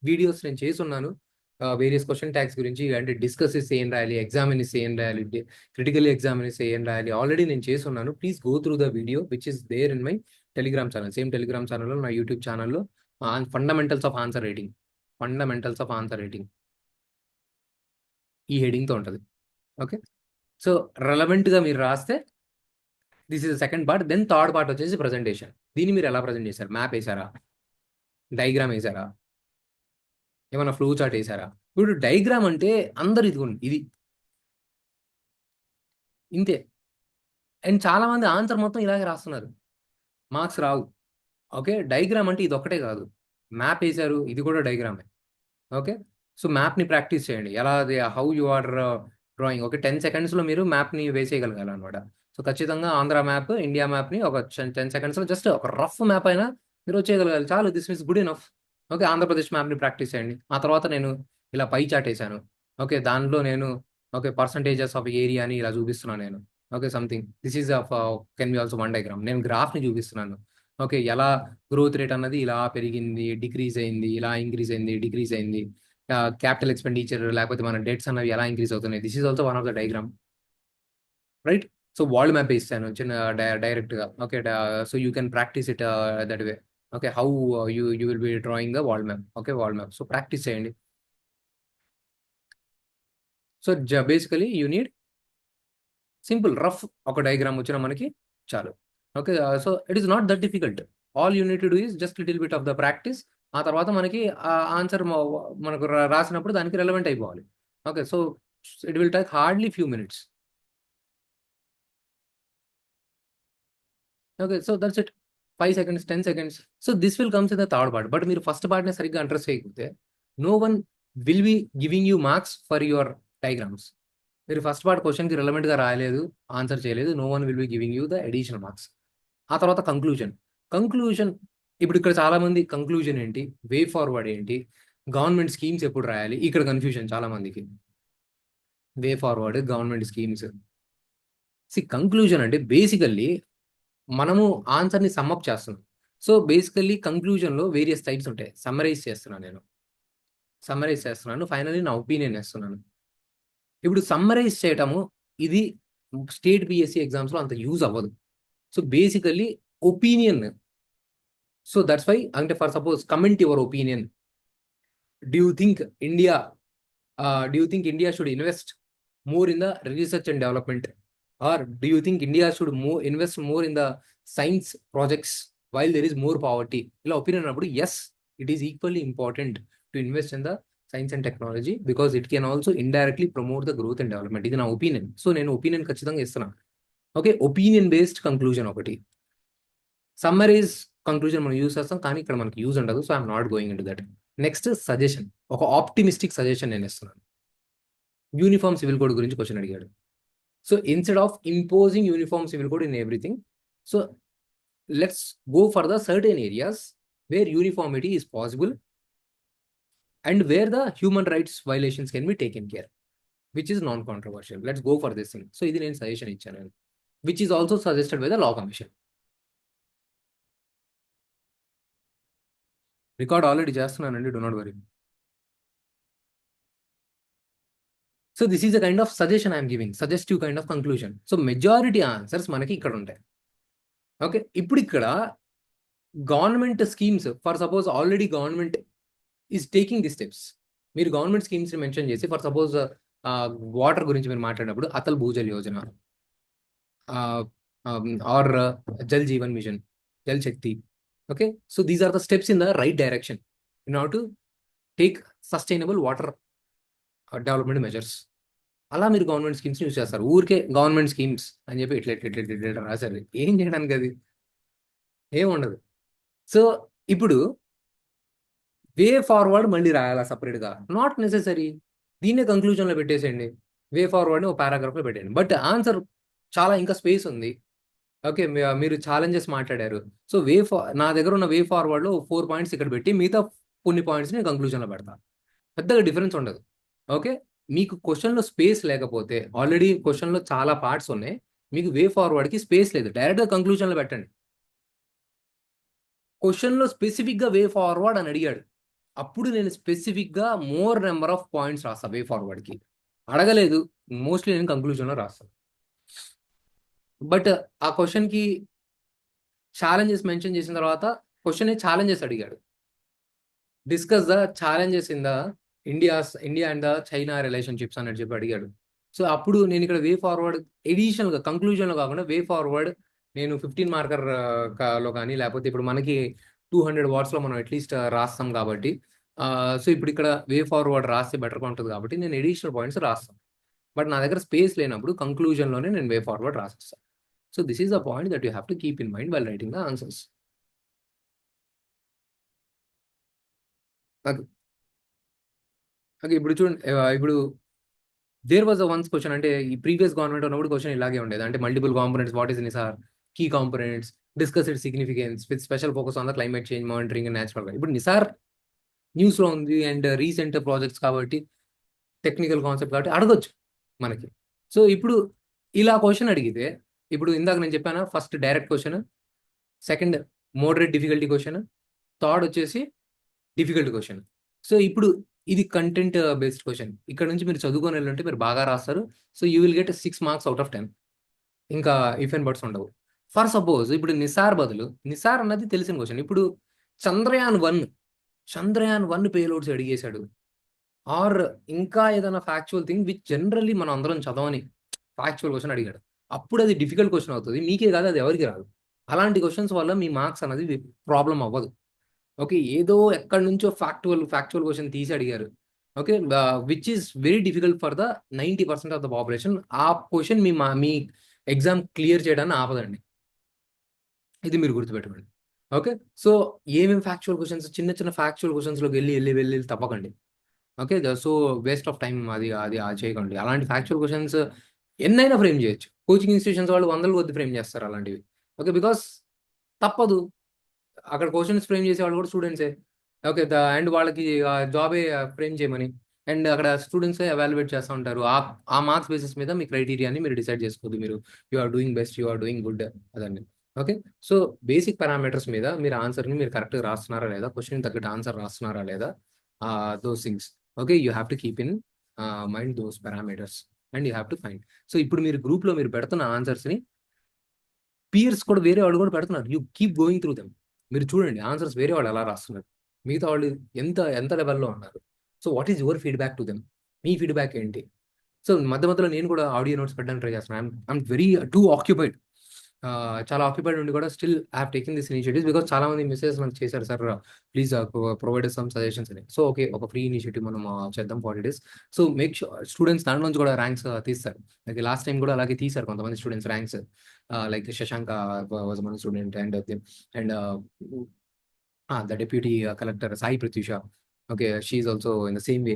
వీడియోస్ నేను చేసున్నాను, వేరియస్ క్వశ్చన్ ట్యాగ్స్ గురించి. అంటే డిస్కస్ ఇస్తే ఏం రాయాలి, ఎగ్జామిన్ ఇస్తే ఏం రాయాలి, క్రిటికల్ ఎగ్జామిన్ ఇస్తే ఏం రాయాలి, ఆల్రెడీ నేను చేసున్నాను. Please go through the video which is there in my telegram channel. Same telegram ఛానల్లో, నా యూట్యూబ్ ఛానల్లో fundamentals of answer writing, fundamentals of answer writing ఈ హెడింగ్తో ఉంటుంది. ఓకే, సో రెలవెంట్గా మీరు రాస్తే this is second part. Then third part వచ్చేసి ప్రజెంటేషన్. దీన్ని మీరు ఎలా ప్రజెంట్ చేశారు, మ్యాప్ వేసారా, డయాగ్రామ్ వేసారా, ఏమైనా ఫ్లో చార్ట్ వేసారా? ఇప్పుడు డయాగ్రామ్ అంటే అందరు ఇది ఇంతే. అండ్ చాలా మంది ఆన్సర్ మొత్తం ఇలాగే రాస్తున్నారు, మార్క్స్ రావు. ఓకే, డయాగ్రామ్ అంటే ఇది ఒక్కటే కాదు, మ్యాప్ వేసారు, ఇది కూడా డయాగ్రామే. ఓకే, సో మ్యాప్ని ప్రాక్టీస్ చేయండి, ఎలా అది how you are drawing. Okay, 10 సెకండ్స్లో మీరు మ్యాప్ని వేసేయగలగాలి అనమాట. సో ఖచ్చితంగా ఆంధ్ర మ్యాప్, ఇండియా మ్యాప్ని ఒక 10 సెకండ్స్లో జస్ట్ ఒక రఫ్ మ్యాప్ అయినా మీరు వచ్చేయగలగాలి, చాలు. This is good enough. Okay, Andhra Pradesh మ్యాప్ని ప్రాక్టీస్ చేయండి. ఆ తర్వాత నేను ఇలా పై చార్ట్ వేసాను. ఓకే, దానిలో నేను పర్సంటేజెస్ ఆఫ్ ఏరియాని ఇలా చూపిస్తున్నాను నేను. Okay, something this is of can be also one diagram. నేను గ్రాఫ్ని చూపిస్తున్నాను. ఓకే, ఎలా గ్రోత్ రేట్ అన్నది ఇలా పెరిగింది, డిక్రీజ్ అయింది, ఇలా ఇంక్రీజ్ అయింది, డిక్రీజ్ అయింది, క్యాపిటల్ ఎక్స్పెండిచర్ లేకపోతే మన డెట్స్ అన్నవి ఎలా ఇంక్రీజ్ అవుతున్నాయి. This is also one of the diagram, right? So world map ఇస్తాను చిన్న డైరెక్ట్గా. Okay, so you can practice it that way. Okay, how you will be drawing the world map. Okay, world map, so practice చేయండి. So basically you need simple rough ఒక డయాగ్రామ్ వచ్చినా మనకి చాలు. Okay, so it is not that difficult. All you need to do is just little bit of the practice. ఆ తర్వాత మనకి ఆన్సర్ మనకు రాసినప్పుడు దానికి రెలవెంట్ అయిపోవాలి. Okay, so it will take hardly few minutes. Okay, so that's it. 5 seconds, 10 seconds. So this will comes in the third part. But మీరు ఫస్ట్ పార్ట్ని సరిగ్గా అడ్రస్ చేయకపోతే no one will be giving you marks for your diagrams. మీరు ఫస్ట్ పార్ట్ క్వశ్చన్కి రిలవెంట్గా రాయలేదు, ఆన్సర్ చేయలేదు, no one will be giving you the additional marks. ఆ తర్వాత కంక్లూజన్. ఇప్పుడు ఇక్కడ చాలా మంది కంక్లూజన్ ఏంటి, వే ఫార్వర్డ్ ఏంటి, గవర్నమెంట్ స్కీమ్స్ ఎప్పుడు రాయాలి, ఇక్కడ కన్ఫ్యూజన్ చాలా మందికి. Way forward, government schemes. Conclusion అంటే బేసికల్లీ మనము ఆన్సర్ని సమ్మప్ చేస్తున్నాం. సో బేసికల్లీ కంక్లూజన్లో వేరియస్ టైప్స్ ఉంటాయి. సమ్మరైజ్ చేస్తున్నాను, ఫైనల్లీ నా ఒపీనియన్ వేస్తున్నాను. ఇప్పుడు సమ్మరైజ్ చేయటము ఇది స్టేట్ బిఎస్సి ఎగ్జామ్స్లో అంత యూజ్ అవ్వదు. So basically opinion. So that's why, అంటే for suppose comment your opinion. Do you think India should invest more in the research and development? Or do you think India should invest more in the science projects while there is more poverty? ఇలా ఒపీనియన్ అన్నప్పుడు yes, it is equally important to invest in the science and technology because it can also indirectly promote the growth and development. ఇది నా ఒపీనియన్. సో నేను ఒపీనియన్ ఖచ్చితంగా ఇస్తున్నాను. ఓకే, ఒపీనియన్ బేస్డ్ కంక్లూజన్ ఒకటి, సమ్మరీస్ కంక్లూజన్ మనం యూజ్ చేస్తాం, కానీ ఇక్కడ మనకి యూజ్ ఉండదు. So I'm not going in to that. Next suggestion, ఒక ఆప్టిమిస్టిక్ సజెషన్ నేను ఇస్తున్నాను. యూనిఫామ్ సివిల్ కోడ్ గురించి క్వశ్చన్ అడిగాడు. So instead of imposing uniform civil code in everything, so let's go for the certain areas where uniformity is possible and wear the human rights violations can be taken care, which is non controversial. Let's go for this thing. So ఇది నేను సజెషన్ ఇచ్చాను, which is also suggested by the law commission. Record already చేస్తున్నానండి, do not worry. So this is a kind of suggestion I'm giving, suggestive kind of conclusion. So majority answers మనకి ఇక్కడ ఉంటాయి. ఓకే, ఇప్పుడు ఇక్కడ government schemes, for suppose already government is taking the steps. మీరు గవర్నమెంట్ స్కీమ్స్ మెన్షన్ చేసి, ఫర్ సపోజ్ వాటర్ గురించి మీరు మాట్లాడినప్పుడు Atal Bhujal Yojana or Jal Jeevan mission, Jal Shakti. Okay, so these are the steps in the right direction in order to take sustainable water development measures. అలా మీరు గవర్నమెంట్ స్కీమ్స్ యూజ్ చేస్తారు. ఊరికే గవర్నమెంట్ స్కీమ్స్ అని చెప్పి ఇట్లా రాశారు, ఏం చేయడానికి అది ఏముండదు. సో ఇప్పుడు వే ఫార్వర్డ్ మళ్ళీ రాయాలా సపరేట్గా? నాట్ నెసెసరీ, దీన్నే కంక్లూజన్లో పెట్టేసేయండి. వే ఫార్వర్డ్ని ఒక పారాగ్రాఫ్లో పెట్టండి. బట్ ఆన్సర్ చాలా ఇంకా స్పేస్ ఉంది. ఓకే, మీరు ఛాలెంజెస్ మాట్లాడారు. సో నా దగ్గర ఉన్న వే ఫార్వర్డ్లో 4 పాయింట్స్ ఇక్కడ పెట్టి మిగతా కొన్ని పాయింట్స్ నేను కంక్లూజన్లో పెడతా. పెద్దగా డిఫరెన్స్ ఉండదు. ఓకే, మీకు క్వశ్చన్లో స్పేస్ లేకపోతే, ఆల్రెడీ క్వశ్చన్లో చాలా పార్ట్స్ ఉన్నాయి, మీకు వే ఫార్వర్డ్కి స్పేస్ లేదు, డైరెక్ట్గా కంక్లూజన్లో పెట్టండి. క్వశ్చన్లో స్పెసిఫిక్గా వే ఫార్వర్డ్ అని అడిగాడు, అప్పుడు నేను స్పెసిఫిక్గా మోర్ నెంబర్ ఆఫ్ పాయింట్స్ రాస్తాను. వే ఫార్వర్డ్కి అడగలేదు, మోస్ట్లీ నేను కంక్లూజన్లో రాస్తాను. బట్ ఆ క్వశ్చన్కి ఛాలెంజెస్ మెన్షన్ చేసిన తర్వాత క్వశ్చన్ ఛాలెంజెస్ అడిగాడు. Discuss the challenges in the India and the China relationships అని చెప్పి అడిగాడు. సో అప్పుడు నేను ఇక్కడ వే ఫార్వర్డ్ ఎడిషనల్గా కంక్లూజన్లో కాకుండా వే ఫార్వర్డ్ నేను 15 మార్కర్ లో కానీ, లేకపోతే ఇప్పుడు మనకి 200 వాట్స్లో మనం అట్లీస్ట్ రాస్తాం కాబట్టి, సో ఇప్పుడు ఇక్కడ వే ఫార్వర్డ్ రాస్తే బెటర్గా ఉంటుంది కాబట్టి నేను ఎడిషనల్ పాయింట్స్ రాస్తాను. బట్ నా దగ్గర స్పేస్ లేనప్పుడు కంక్లూజన్లోనే నేను వే ఫార్వర్డ్ రాసేస్తాను. So this is the point that you have to keep in mind while writing the answers. Okay, ఇప్పుడు చూడండి, ఇప్పుడు there was a once question, అంటే ఈ ప్రీవియస్ గవర్నమెంట్ ఉన్నప్పుడు క్వశ్చన్ ఇలాగే ఉండేది. అంటే multiple components, what is NISAR, key components, discuss it significance with special focus on the climate change monitoring and natural. ఇప్పుడు నిసార్ న్యూస్లో ఉంది అండ్ రీసెంట్ ప్రాజెక్ట్స్ కాబట్టి, టెక్నికల్ కాన్సెప్ట్ కాబట్టి అడగొచ్చు మనకి. సో ఇప్పుడు ఇలా క్వశ్చన్ అడిగితే, ఇప్పుడు ఇందాక నేను చెప్పాను, first direct question, second moderate difficulty question, third వచ్చేసి డిఫికల్ట్ క్వశ్చన్. సో ఇప్పుడు ఇది కంటెంట్ బేస్డ్ క్వశ్చన్. ఇక్కడ నుంచి మీరు చదువుకొని వెళ్ళుంటే మీరు బాగా రాస్తారు. So you will get 6 marks out of 10. ఇంకా ఇఫ్ అండ్ బట్స్ ఉండవు. ఫర్ సపోజ్ ఇప్పుడు నిసార్ బదులు, నిసార్ అన్నది తెలిసిన క్వశ్చన్, ఇప్పుడు చంద్రయాన్ 1 పేలోడ్స్ అడిగేశాడు, ఆర్ ఇంకా ఏదైనా ఫ్యాక్చువల్ థింగ్ విచ్ జనరల్లీ మనం అందరం చదవని ఫ్యాక్చువల్ క్వశ్చన్ అడిగాడు, అప్పుడు అది డిఫికల్ట్ క్వశ్చన్ అవుతుంది. మీకే కాదు, అది ఎవరికి రాదు. అలాంటి క్వశ్చన్స్ వల్ల మీ మార్క్స్ అనేది ప్రాబ్లం అవ్వదు. ఓకే, ఏదో ఎక్కడి నుంచో ఫ్యాక్చువల్ క్వశ్చన్ తీసి అడిగారు. Okay, which is very difficult for the 90% of the population. ఆ క్వశ్చన్ మీ ఎగ్జామ్ క్లియర్ చేయడాన్ని ఆపదండి. ఇది మీరు గుర్తుపెట్టుకోండి. ఓకే, సో ఏమేమి ఫ్యాక్చువల్ క్వశ్చన్స్, చిన్న ఫ్యాక్చువల్ క్వశ్చన్స్లోకి వెళ్ళి తప్పకండి. Okay, so waste of time అది చేయకండి. అలాంటి ఫ్యాక్చువల్ క్వశ్చన్స్ ఎన్నైనా ఫ్రేమ్ చేయొచ్చు. కోచింగ్ ఇన్స్టిట్యూషన్స్ వాళ్ళు 100 కొద్ది ఫ్రేమ్ చేస్తారు అలాంటివి. ఓకే, బికాస్ తప్పదు, అక్కడ క్వశ్చన్స్ ఫ్రేమ్ చేసే వాళ్ళు కూడా స్టూడెంట్సే. ఓకే, అండ్ వాళ్ళకి జాబే ఫ్రేమ్ చేయమని, అండ్ అక్కడ స్టూడెంట్సే ఎవాల్యుయేట్ చేస్తూ ఉంటారు. ఆ మార్క్స్ బేసిస్ మీద మీ క్రైటీరియాని మీరు డిసైడ్ చేసుకోవద్దు. మీరు you are doing best, you are doing good అదండి. ఓకే, సో బేసిక్ పారామీటర్స్ మీద మీరు ఆన్సర్ని మీరు కరెక్ట్గా రాస్తున్నారా లేదా, క్వశ్చన్ తగ్గట్టు ఆన్సర్ రాస్తున్నారా లేదా, those things. Okay, you have to keep in mind those parameters and you have to find. So ఇప్పుడు మీరు గ్రూప్లో మీరు పెడుతున్న ఆన్సర్స్ని పీర్స్ కూడా వేరే వాళ్ళు కూడా పెడుతున్నారు. You keep going through them. మీరు చూడండి ఆన్సర్స్ వేరే వాళ్ళు ఎలా రాస్తున్నారు, మిగతా వాళ్ళు ఎంత లెవెల్లో ఉన్నారు. So what is your feedback to them? Me feedback ఏంటి? సో మధ్య మధ్యలో నేను కూడా ఆడియో నోట్స్ పెట్టడానికి ట్రై చేస్తున్నాను. I'm very two occupied. చాలా ఆక్యుపైడ్ ఉండి కూడా still I have taken this initiatives because చాలా మంది మెసేజ్ మనకు చేశారు sir, please provide some suggestions అని. సో ఓకే, ఒక ఫ్రీ ఇనిషియేటివ్ మనం చేద్దాం 40 days. So make sure students దాంట్లో నుంచి కూడా ర్యాంక్స్ తీస్తారు. లైక్ లాస్ట్ టైం కూడా అలాగే తీశారు కొంతమంది students ranks. Like Shashank was one student and the deputy collector Sai Pratyusha. Okay, she is also in the same way.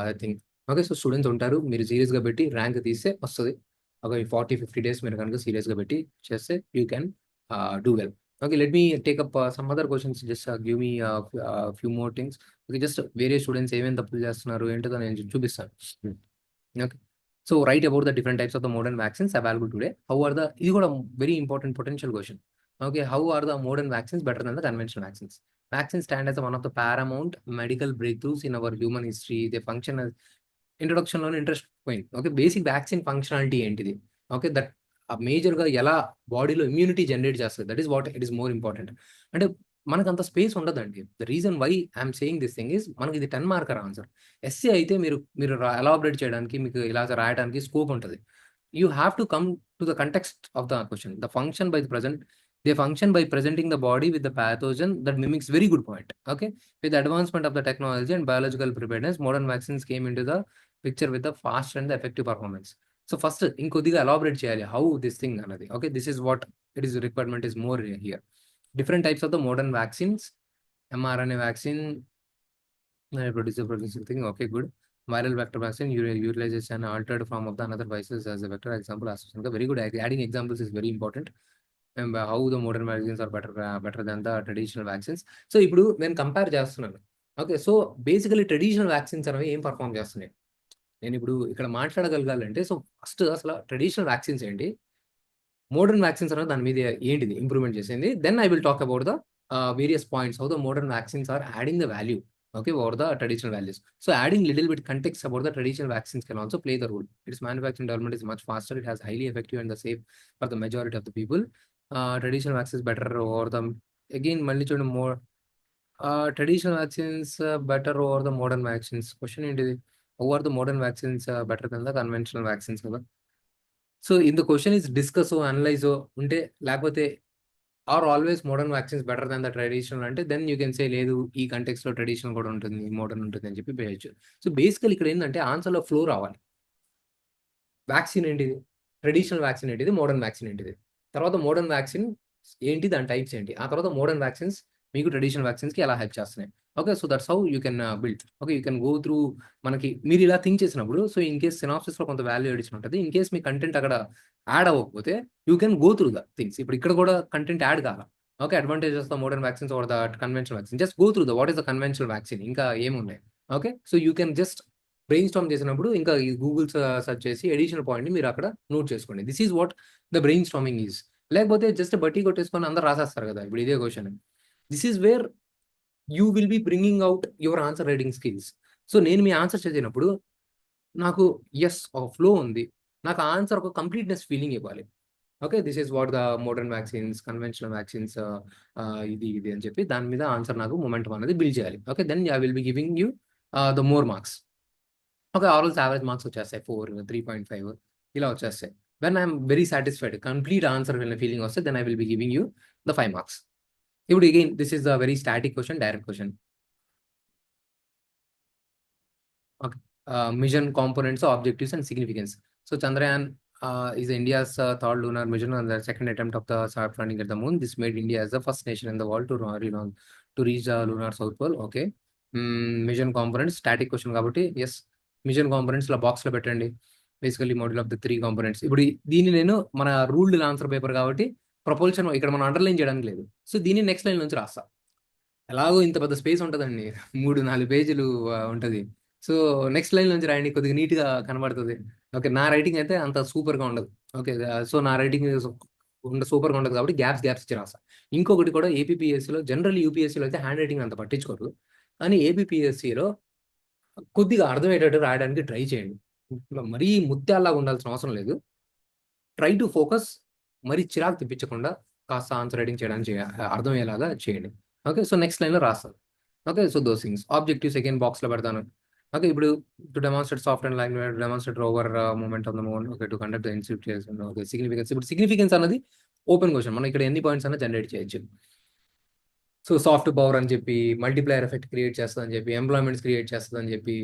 I think. Okay, so students ఉంటారు, మీరు సీరియస్గా పెట్టి ర్యాంక్ తీస్తే వస్తుంది. ఒక 40-50 days మీరు కనుక సీరియస్గా పెట్టి చేస్తే you can do well. Okay, let me take up some other questions. Just give me few more things. Okay, just వేరే స్టూడెంట్స్ ఏమేమి తప్పులు చేస్తున్నారు ఏంటో నేను చూపిస్తాను. Okay, so write about the different types of the modern vaccines available today. How are the, ఇది కూడా very important potential question. Okay, how are the modern vaccines better than the conventional vaccines? Vaccines stand as one of the paramount medical breakthroughs in our human history. They function as introduction లోనే ఇంట్రెస్ట్ పోయింది. ఓకే, బేసిక్ వ్యాక్సిన్ ఫంక్షనాలిటీ ఏంటిది? ఓకే, దట్ మేజర్గా ఎలా బాడీలో ఇమ్యూనిటీ జనరేట్ చేస్తుంది, that is what it is more important. అంటే మనకు అంత స్పేస్ ఉండదండి. The reason why I'm saying this thing is, మనకి ఇది 10 మార్కర్ ఆన్సర్. ఎస్సీ అయితే మీరు మీరు ఎలాబరేట్ చేయడానికి, మీకు ఇలా రాయడానికి స్కోప్ ఉంటుంది. You have to come to the context of the question. The function by the present, they function by presenting the body with the pathogen that mimics. Very good point. Okay, with the advancement of the technology and biological preparedness, modern vaccines came into the picture with the fast and the effective performance. So first, inkoddiga elaborate cheyali how this thing anadi. Okay, this is what it is, requirement is more here. Different types of the modern vaccines. mRNA vaccine, producer thing. Okay, good. Viral vector vaccine utilizes an altered form of the another viruses as a vector. Example, AstraZeneca. Very good. Adding examples is very important. And how the modern vaccines are better than the traditional vaccines. So ఇప్పుడు నేను కంపేర్ చేస్తున్నాను. Okay, so basically traditional vaccines అనేవి ఏం పర్ఫామ్ చేస్తున్నాయి, నేను ఇప్పుడు ఇక్కడ మాట్లాడగలగాలంటే, సో ఫస్ట్ అసలు ట్రెడిషనల్ వ్యాక్సిన్స్ ఏంటి, మోడర్న్ వ్యాక్సిన్స్ అనేది దాని మీద ఏంటిది ఇంప్రూవ్మెంట్ చేసింది. Then I will talk about the various points how the modern vaccines are adding the value, okay, over the traditional values. So adding little bit context about the traditional vaccines can also play the role. Its manufacturing development is much faster, it has highly effective and the safe for the majority of the people. Traditional vaccines better over the, again మళ్ళీ చూడండి, more traditional vaccines better over the modern vaccines. Question ఏంటిది, how are the modern vaccines better than the conventional vaccines కదా. So in the question is discuss analyse ఉంటే, లేకపోతే are always modern vaccines better than the traditional అంటే, దెన్ యూ కెన్ సే లేదు, ఈ కంటెక్స్ లో ట్రెడిషనల్ కూడా ఉంటుంది, మోడర్న్ ఉంటుంది అని చెప్పి పేయచ్చు. సో బేసికల్ ఇక్కడ ఏంటంటే ఆన్సర్లో ఫ్లో రావాలి. వ్యాక్సిన్ ఏంటిది, ట్రెడిషనల్ వ్యాక్సిన్ ఏంటిది, మోడర్న్ వ్యాక్సిన్ ఏంటిది, తర్వాత మోడర్న్ వ్యాక్సిన్ ఏంటి, దాని టైప్స్ ఏంటి, ఆ తర్వాత మోడర్న్ వ్యాక్సిన్స్ మీకు ట్రెడిషనల్ వ్యాక్సిన్స్కి ఎలా హెల్ప్ చేస్తున్నాయి. Okay, so that's how you can build. Okay, you can go through. మనకి మీరు ఇలా థింక్ చేసినప్పుడు, సో ఇన్ కేస్ సినాప్సిస్లో కొంత వాల్యూ ఎడిషన్ ఉంటుంది, ఇన్ కేస్ మీ కంటెంట్ అక్కడ యాడ్ అవ్వకపోతే you can go through the things. ఇప్పుడు ఇక్కడ కూడా కంటెంట్ యాడ్ కావాలి. Okay, advantages the modern vaccines or the conventional vaccine, just go through the what is the conventional vaccine, ఇంకా ఏమున్నాయి. Okay, so you can just brainstorm చేసినప్పుడు ఇంకా ఈ గూగుల్ సెర్చ్ చేసి ఎడిషనల్ పాయింట్ని మీరు అక్కడ నోట్ చేసుకోండి. This is what the brain storming is. లేకపోతే జస్ట్ బట్టి కొట్టేసుకొని అందరు రాసేస్తారు కదా, ఇప్పుడు ఇదే question. This is where you will B bringing out your answer writing skills. So నేను మీ ఆన్సర్ చదివినప్పుడు నాకు ఎస్ ఒక ఫ్లో ఉంది, నాకు ఆన్సర్ ఒక కంప్లీట్నెస్ ఫీలింగ్ ఇవ్వాలి. Okay, this is what the modern vaccines, conventional vaccines, ఇది అని చెప్పి దాని మీద ఆన్సర్ నాకు మొమెంటం అనేది బిల్డ్ చేయాలి. Okay, then I will be giving you the more marks. Okay, also average marks వచ్చేస్తాయి 4, 3.5 ఇలా వచ్చేస్తాయి. When I'm very satisfied, complete answer feeling వస్తే, then I will be giving you the 5 marks. ఇప్పుడు again this is the very static question, direct question. Okay, mission components, objectives and significance. So Chandrayaan is India's third lunar mission and the second attempt of the soft landing at the moon. This made India as the first nation in the world to reach the lunar south pole. Okay, mission components, static question కాబట్టి ఎస్, మిషన్ కాంపోనెంట్స్ ఇలా బాక్స్ లో పెట్టండి. Basically model of the 3 components. ఇప్పుడు దీన్ని నేను మన రూల్డ్ ఆన్సర్ పేపర్ కాబట్టి ప్రపోల్షన్ ఇక్కడ మనం అండర్లైన్ చేయడానికి లేదు, సో దీన్ని నెక్స్ట్ లైన్ నుంచి రాస్తా. ఎలాగో ఇంత పెద్ద స్పేస్ ఉంటుందండి, 3-4 పేజీలు ఉంటుంది. సో నెక్స్ట్ లైన్ నుంచి రాయండి, కొద్దిగా నీట్గా కనబడుతుంది. ఓకే, నా రైటింగ్ అయితే అంత సూపర్గా ఉండదు. ఓకే, సో నా రైటింగ్ సూపర్గా ఉండదు కాబట్టి గ్యాప్స్ ఇచ్చి రాస్తా. ఇంకొకటి కూడా, ఏపీపీఎస్సీలో జనరల్ యూపీఎస్సీలో అయితే హ్యాండ్ రైటింగ్ అంత పట్టించుకోరు, కానీ ఏపీపీఎస్సీలో కొద్దిగా అర్థమయ్యేటట్టు రాయడానికి ట్రై చేయండి. మరీ ముత్యాల్లాగా ఉండాల్సిన అవసరం లేదు. ట్రై టు ఫోకస్, మరీ చిరాకు తెప్పించకుండా కాస్త ఆన్సర్ రైటింగ్ చేయడానికి అర్థమయ్యేలాగా చేయండి. ఓకే, సో నెక్స్ట్ లైన్లో రాస్తాను. Okay, so those things. Objectives again బాక్స్లో పెడతాను. Okay, ఇప్పుడు to demonstrate soft and light, demonstrate rover movement on the moon. Okay, to conduct the institution. Okay, significance. ఇప్పుడు significance అన్నది ఓపెన్ క్వశ్చన్. మనం ఇక్కడ ఎన్ని పాయింట్స్ అన్నా జనరేట్ చేయొచ్చు. సో సాఫ్ట్ పవర్ అని చెప్పి, మల్టీప్లయర్ ఎఫెక్ట్ క్రియేట్ చేస్తుందని చెప్పి, ఎంప్లాయ్మెంట్స్ క్రియేట్ చేస్తుందని చెప్పి,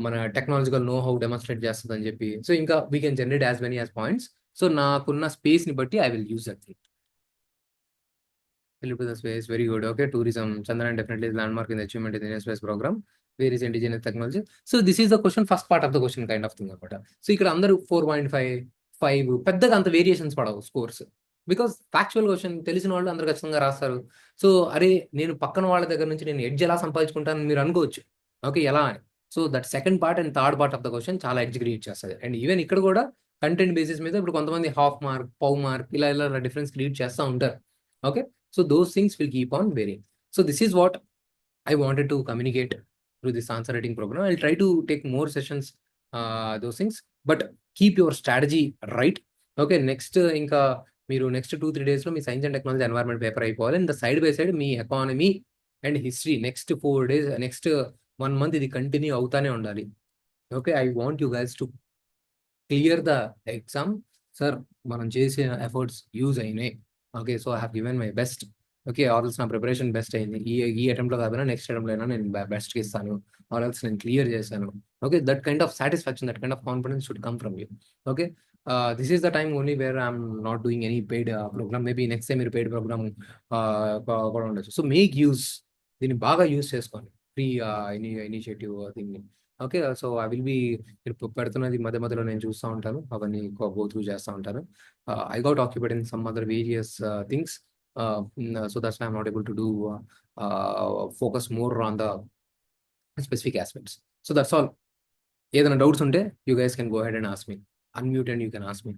మన టెక్నాలజికల్ నో హౌ డెమాన్స్ట్రేట్ చేస్తుందని చెప్పి, సో ఇంకా we can generate as many as points. So నాకున్న స్పేస్ ని బట్టి I will use that thing. Fill to the space, very good. Okay, tourism. Chandrayaan definitely is landmark in the achievement in the Indian space program. Where is indigenous technology? So this is the question, first part of the question kind of thing అనమాట. సో ఇక్కడ అందరూ 4.5 పెద్దగా అంత వేరియేషన్స్ పడవు స్కోర్స్. బికాస్ ఫ్యాక్చువల్ క్వశ్చన్ తెలిసిన వాళ్ళు అందరు ఖచ్చితంగా రాస్తారు. సో అరే నేను పక్కన వాళ్ళ దగ్గర నుంచి నేను ఎడ్జ్ ఎలా సంపాదించుకుంటాను మీరు అనుకోవచ్చు. ఓకే, ఎలా అని. So that second part and third part of the question చాలా ఎడ్జ్ క్రియేట్ చేస్తుంది. అండ్ ఈవెన్ ఇక్కడ కూడా కంటెంట్ బేసిస్ మీద ఇప్పుడు కొంతమంది హాఫ్ మార్క్, పౌ మార్క్ ఇలా ఇలా డిఫరెన్స్ క్రియేట్ చేస్తూ ఉంటారు. Okay, so those things will keep on varying. So this is what I wanted to communicate through this answer writing program. I'll try to take more sessions, those things, but keep your strategy right. Okay, next ఇంకా మీరు నెక్స్ట్ 2-3 days లో మీ science and technology environment paper అయిపోవాలి. అండ్ సైడ్ బై సైడ్ మీ economy and history next 4 days, next 1 month ఇది కంటిన్యూ అవుతానే ఉండాలి. Okay, I want you guys to clear the exam. Sir మనం చేసిన ఎఫర్ట్స్ యూజ్ అయినాయి. Okay, so I have given my best. Okay, also నా ప్రిపరేషన్ బెస్ట్ అయింది. ఈ అటెంప్ట్లో కాకపోయినా నెక్స్ట్ అటెంప్ట్లో అయినా నేను బెస్ట్కి ఇస్తాను, ఆల్స్ నేను క్లియర్ చేశాను. Okay, that kind of satisfaction, that kind of confidence should come from you. Okay, this is the time only where I'm not doing any paid program. Maybe next time మీరు పెయిడ్ ప్రోగ్రామ్ కూడా ఉండొచ్చు. సో మేక్ యూజ్, దీన్ని బాగా యూజ్ చేసుకోండి, ఫ్రీ ఇనిషియేటివ్ థింగ్ని. Okay, so I will be పెడుతున్నది మధ్య మధ్యలో నేను చూస్తూ ఉంటాను, అవన్నీ గో త్రూ చేస్తూ ఉంటాను. I got occupied in some other various things, so that's why I'm not able to do focus more on the specific aspects. So that's all. ఏదైనా డౌట్స్ ఉంటే you guys can go ahead and ask me. Unmute and you can ask me.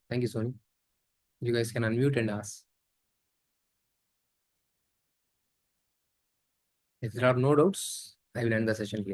Thank you, Soni. You guys can unmute and ask. If there are no doubts, I will end the session here.